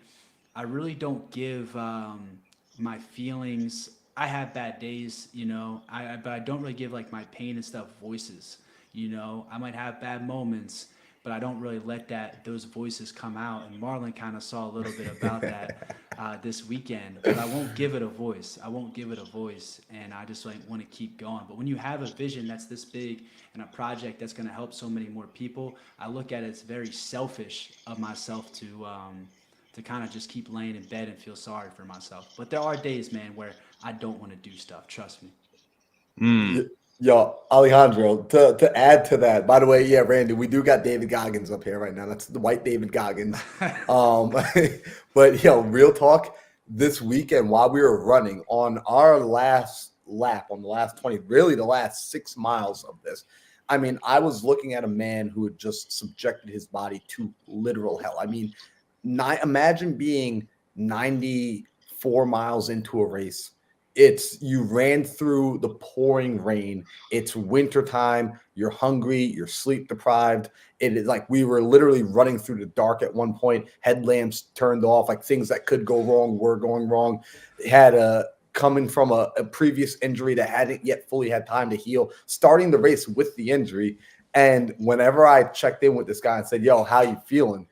I really don't give my feelings. I have bad days, but I don't really give like my pain and stuff voices. I might have bad moments, but I don't really let those voices come out. And Marlon kind of saw a little bit about that this weekend, but I won't give it a voice. I won't give it a voice, and I just like want to keep going. But when you have a vision that's this big and a project that's going to help so many more people, I look at it as very selfish of myself to kind of just keep laying in bed and feel sorry for myself. But there are days, man, where I don't want to do stuff. Trust me. Mm. Yo, Alejandro, to add to that, by the way, yeah, Randy, we do got David Goggins up here right now. That's the white David Goggins. Um, but real talk, this weekend while we were running on our last lap, on the last 20, really the last 6 miles of this, I mean, I was looking at a man who had just subjected his body to literal hell. I mean, imagine being 94 miles into a race. You ran through the pouring rain. It's wintertime. You're hungry. You're sleep deprived. It is like we were literally running through the dark at one point. Headlamps turned off. Like things that could go wrong were going wrong. They had coming from a previous injury that hadn't yet fully had time to heal. Starting the race with the injury, and whenever I checked in with this guy and said, "Yo, how you feeling?"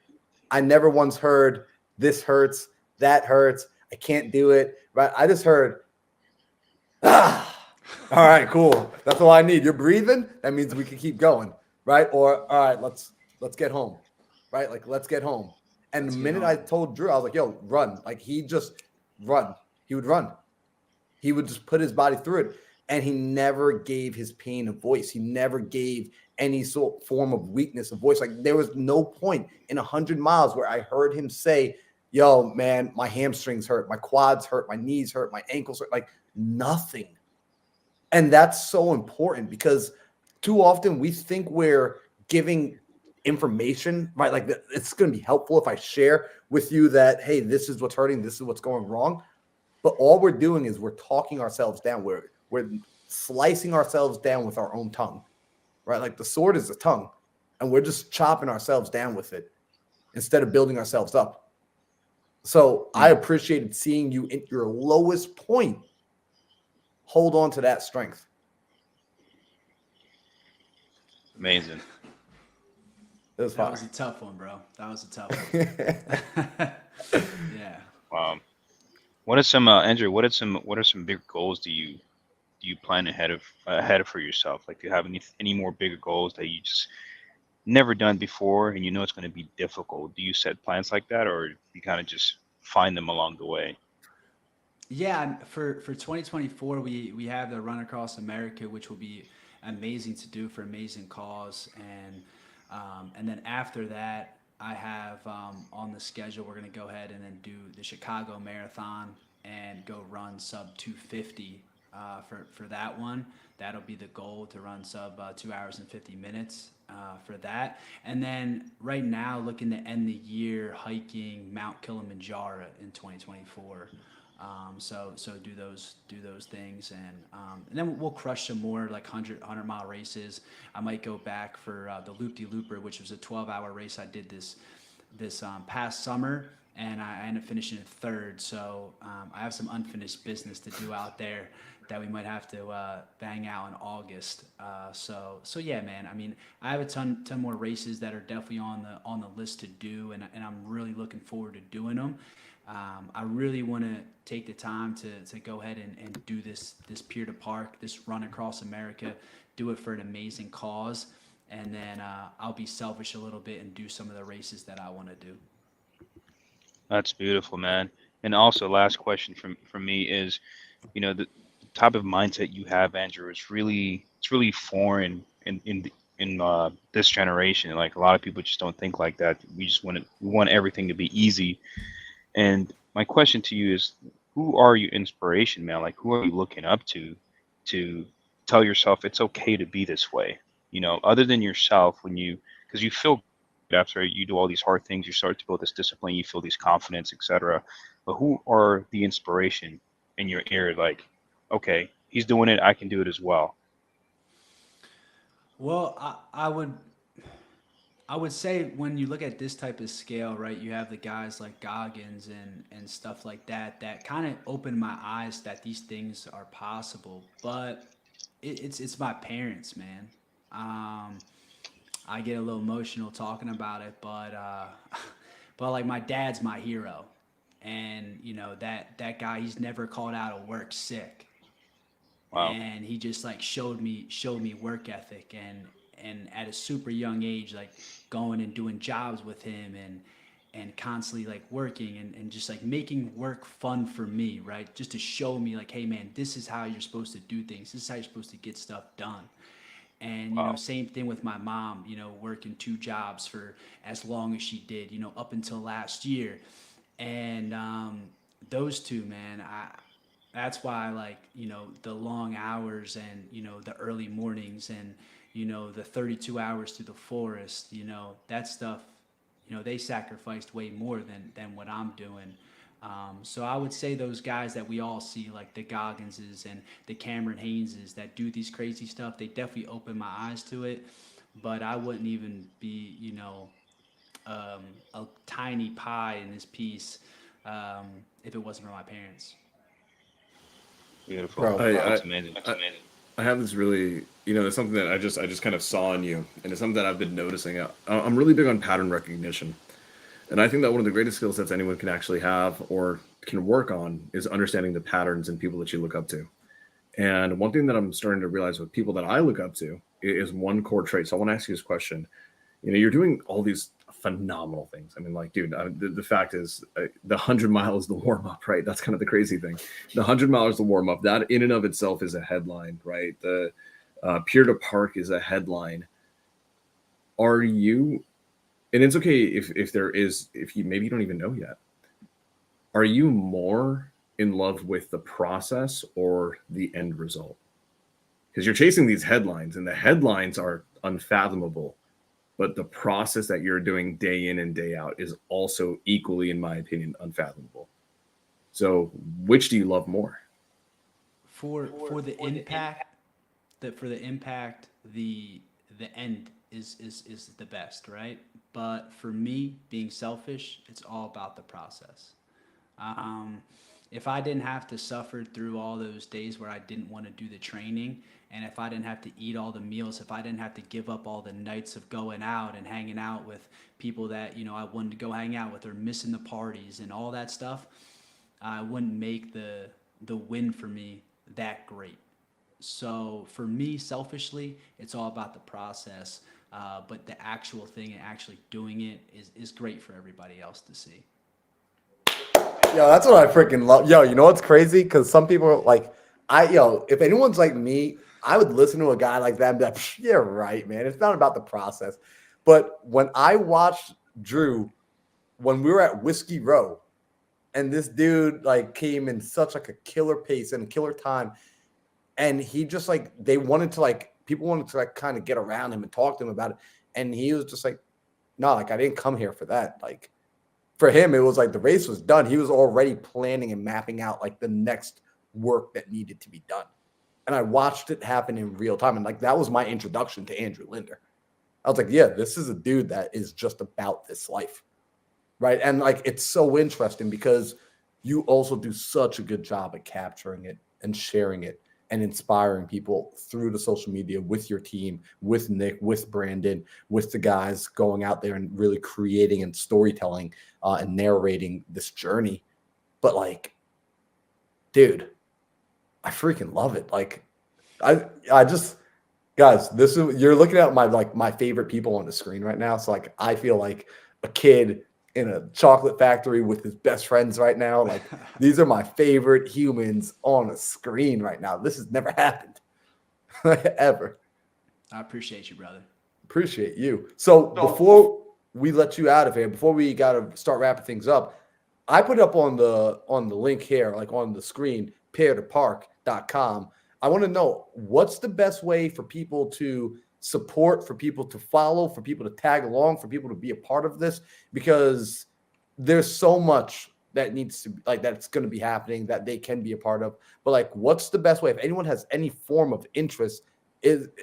I never once heard this hurts, that hurts, I can't do it. Right? I just heard, ah, all right, cool. That's all I need. You're breathing. That means we can keep going, right? Or all right, let's get home, right? Like let's get home. And the Let's get minute I home. told Drew, I was like, "Yo, run!" Like he just run. He would run. He would just put his body through it, and he never gave his pain a voice. He never gave any sort form of weakness a voice. Like there was no point in 100 miles where I heard him say, "Yo, man, my hamstrings hurt, my quads hurt, my knees hurt, my ankles hurt." Like nothing. And that's so important because too often we think we're giving information, right? Like it's going to be helpful if I share with you that, hey, this is what's hurting, this is what's going wrong. But all we're doing is we're talking ourselves down. We're slicing ourselves down with our own tongue, right? Like the sword is the tongue, and we're just chopping ourselves down with it instead of building ourselves up. So I Mm. appreciated seeing you at your lowest point. Hold on to that strength. Amazing. It was That fire. was a tough one, bro. That was a tough one. Yeah. Um, what are some Andrew? What are some big goals do you plan ahead of for yourself? Like, do you have any more bigger goals that you just never done before and you know it's going to be difficult? Do you set plans like that, or you kind of just find them along the way? Yeah, for 2024, we have the Run Across America, which will be amazing to do for amazing cause, and then after that, I have on the schedule we're going to go ahead and then do the Chicago Marathon and go run sub 250 for that one. That'll be the goal to run sub 2 hours and 50 minutes for that. And then right now, looking to end the year hiking Mount Kilimanjaro in 2024. So do those things, and then we'll crush some more like 100 mile races. I might go back for the Loop de Looper, which was a 12-hour race I did this past summer, and I ended up finishing in third. So I have some unfinished business to do out there that we might have to bang out in August. So yeah, man. I mean, I have a ton more races that are definitely on the list to do, and I'm really looking forward to doing them. I really want to take the time to go ahead and do this Pier to Park, this run across America, do it for an amazing cause, and then I'll be selfish a little bit and do some of the races that I want to do. That's beautiful, man. And also, last question from me is, the type of mindset you have, Andrew, is really foreign in this generation. Like, a lot of people just don't think like that. We want everything to be easy. And my question to you is, who are your inspiration, man? Like, who are you looking up to tell yourself it's okay to be this way? Other than yourself, because you feel good after you do all these hard things, you start to build this discipline, you feel these confidence, etc. But who are the inspiration in your ear? Like, okay, he's doing it, I can do it as well. Well, I would say when you look at this type of scale, right, you have the guys like Goggins and stuff like that that kind of opened my eyes that these things are possible. But it's my parents, man. Um, I get a little emotional talking about it, but but like my dad's my hero, and that guy, he's never called out of work sick, Wow. and he just like showed me work ethic, and at a super young age, like going and doing jobs with him, and constantly like working, and just like making work fun for me, right, just to show me like, hey man, this is how you're supposed to do things, this is how you're supposed to get stuff done. And Wow. same thing with my mom, working two jobs for as long as she did, up until last year. And those two, man, that's why I like, the long hours, and the early mornings, and the 32 hours through the forest, that stuff, they sacrificed way more than what I'm doing. So I would say those guys that we all see, like the Gogginses and the Cameron Hayneses that do these crazy stuff, they definitely open my eyes to it. But I wouldn't even be, a tiny pie in this piece, if it wasn't for my parents. Beautiful. Bro, That's I amazing. I, I have this really, it's something that I just kind of saw in you, and it's something that I've been noticing. I'm really big on pattern recognition, and I think that one of the greatest skill sets anyone can actually have or can work on is understanding the patterns in people that you look up to. And one thing that I'm starting to realize with people that I look up to is one core trait. So I want to ask you this question. You're doing all these phenomenal things. I mean, like, dude, the fact is, the 100 mile is the warm up, right? That's kind of the crazy thing. The 100 mile is the warm up. That in and of itself is a headline, right? The Pier to Park is a headline. Are you, and it's okay if there is, if you maybe you don't even know yet, are you more in love with the process or the end result? Because you're chasing these headlines, and the headlines are unfathomable, but the process that you're doing day in and day out is also equally, in my opinion, unfathomable. So, which do you love more? For the impact, the end is the best, right? But for me, being selfish, it's all about the process. If I didn't have to suffer through all those days where I didn't want to do the training, and if I didn't have to eat all the meals, if I didn't have to give up all the nights of going out and hanging out with people that I wanted to go hang out with, or missing the parties and all that stuff, I wouldn't make the win for me that great. So for me, selfishly, it's all about the process. But the actual thing and actually doing it is great for everybody else to see. Yo, that's what I freaking love. Yo, you know what's crazy? Because some people are like, if anyone's like me, I would listen to a guy like that and be like, "Psh, yeah, right, man. It's not about the process." But when I watched Drew, when we were at Whiskey Row, and this dude like came in such like a killer pace and a killer time, and he just like they wanted to like people wanted to like kind of get around him and talk to him about it, and he was just like, no, like I didn't come here for that. Like for him, it was like the race was done. He was already planning and mapping out like the next work that needed to be done. And I watched it happen in real time. And like that was my introduction to Andrew Linder. I was like, yeah, this is a dude that is just about this life. Right. And like it's so interesting because you also do such a good job at capturing it and sharing it and inspiring people through the social media with your team, with Nick, with Brandon, with the guys going out there and really creating and storytelling and narrating this journey. But like, dude, I freaking love it. Like, I just guys, this is you're looking at my favorite people on the screen right now. So like, I feel like a kid in a chocolate factory with his best friends right now. Like these are my favorite humans on a screen right now. This has never happened ever. I appreciate you, brother. Appreciate you. So before we let you out of here, before we gotta start wrapping things up, I put up on the link here, like on the screen, pairtopark.com. I want to know what's the best way for people to support, for people to follow, for people to tag along, for people to be a part of this, because there's so much that needs to like that's going to be happening that they can be a part of. But like, what's the best way if anyone has any form of interest?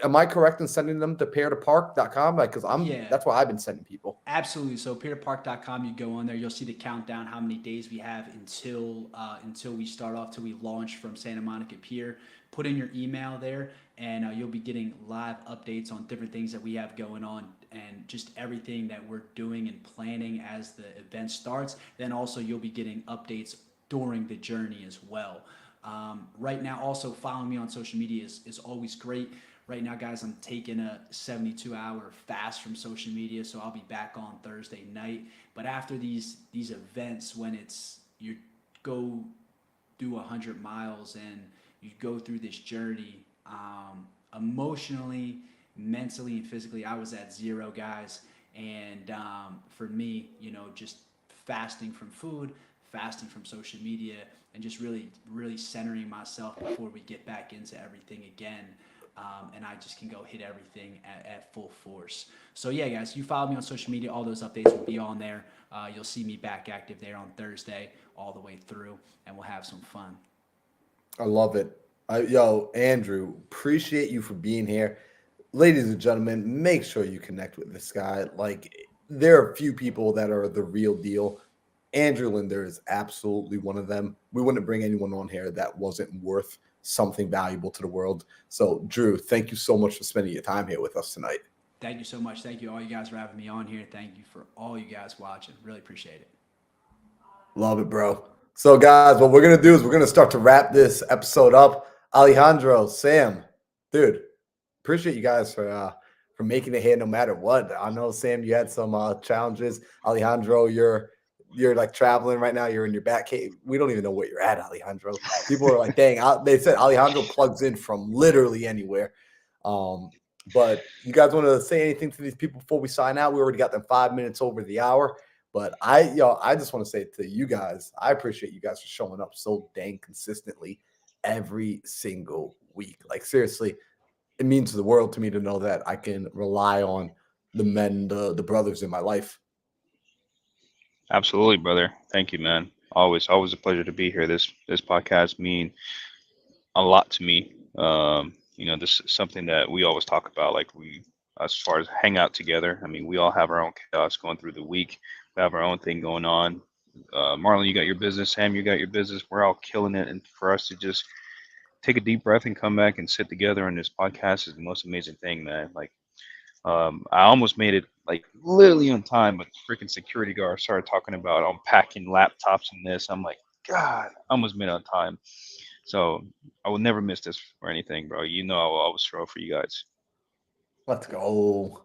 Am I correct in sending them to pairtopark.com? Like, because Yeah, that's what I've been sending people. absolutely. So peertopark.com, you go on there, you'll see the countdown, how many days we have until we start off, till we launch from Santa Monica Pier. Put in your email there, and you'll be getting live updates on different things that we have going on and just everything that we're doing and planning as the event starts. Then also you'll be getting updates during the journey as well. Right now, also following me on social media is always great. Right now, guys, I'm taking a 72-hour fast from social media, so I'll be back on Thursday night. But after these events, when it's you go do 100 miles and you go through this journey, emotionally, mentally, and physically, I was at zero, guys. And for me, just fasting from food, fasting from social media, and just really centering myself before we get back into everything again. And I just can go hit everything at full force. So yeah, guys, you follow me on social media. All those updates will be on there. You'll see me back active there on Thursday all the way through, and we'll have some fun. I love it. Yo, Andrew, appreciate you for being here. Ladies and gentlemen, make sure you connect with this guy. Like, there are a few people that are the real deal. Andrew Linder is absolutely one of them. We wouldn't bring anyone on here that wasn't worth something valuable to the world. So, Drew, thank you so much for spending your time here with us tonight. Thank you so much. Thank you all you guys for having me on here. Thank you for all you guys watching. Really appreciate it. Love it, bro. So, guys, what we're going to do is we're going to start to wrap this episode up. Alejandro, Sam, dude, appreciate you guys for making it here no matter what. I know, Sam, you had some challenges. Alejandro, you're like traveling right now. You're in your back cave. We don't even know where you're at, Alejandro. People are like, dang, they said Alejandro plugs in from literally anywhere. But you guys want to say anything to these people before we sign out? We already got them 5 minutes over the hour. But I just want to say to you guys, I appreciate you guys for showing up so dang consistently every single week. Like, seriously, it means the world to me to know that I can rely on the men, the brothers in my life. Absolutely, brother. Thank you, man. Always a pleasure to be here. This podcast mean a lot to me. This is something that we always talk about. Like as far as hang out together. I mean, we all have our own chaos going through the week. We have our own thing going on. Marlon, you got your business. Sam, you got your business. We're all killing it, and for us to just take a deep breath and come back and sit together on this podcast is the most amazing thing, man. Like, I almost made it like literally on time, but freaking security guard started talking about unpacking laptops and this. I'm like, God, I almost made it on time. So I will never miss this or anything, bro. You know I will always show up for you guys. Let's go.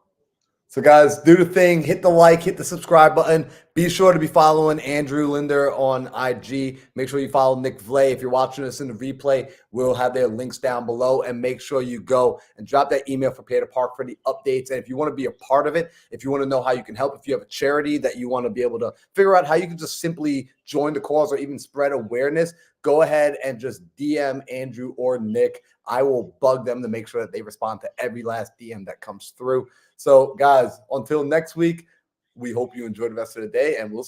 So, guys, do the thing. Hit the like, hit the subscribe button. Be sure to be following Andrew Linder on IG. Make sure you follow Nick Vlay. If you're watching this in the replay, we'll have their links down below. And make sure you go and drop that email for Pay to Park for the updates. And if you want to be a part of it, if you want to know how you can help, if you have a charity that you want to be able to figure out how you can just simply join the cause or even spread awareness, go ahead and just DM Andrew or Nick. I will bug them to make sure that they respond to every last DM that comes through. So, guys, until next week, we hope you enjoy the rest of the day, and we'll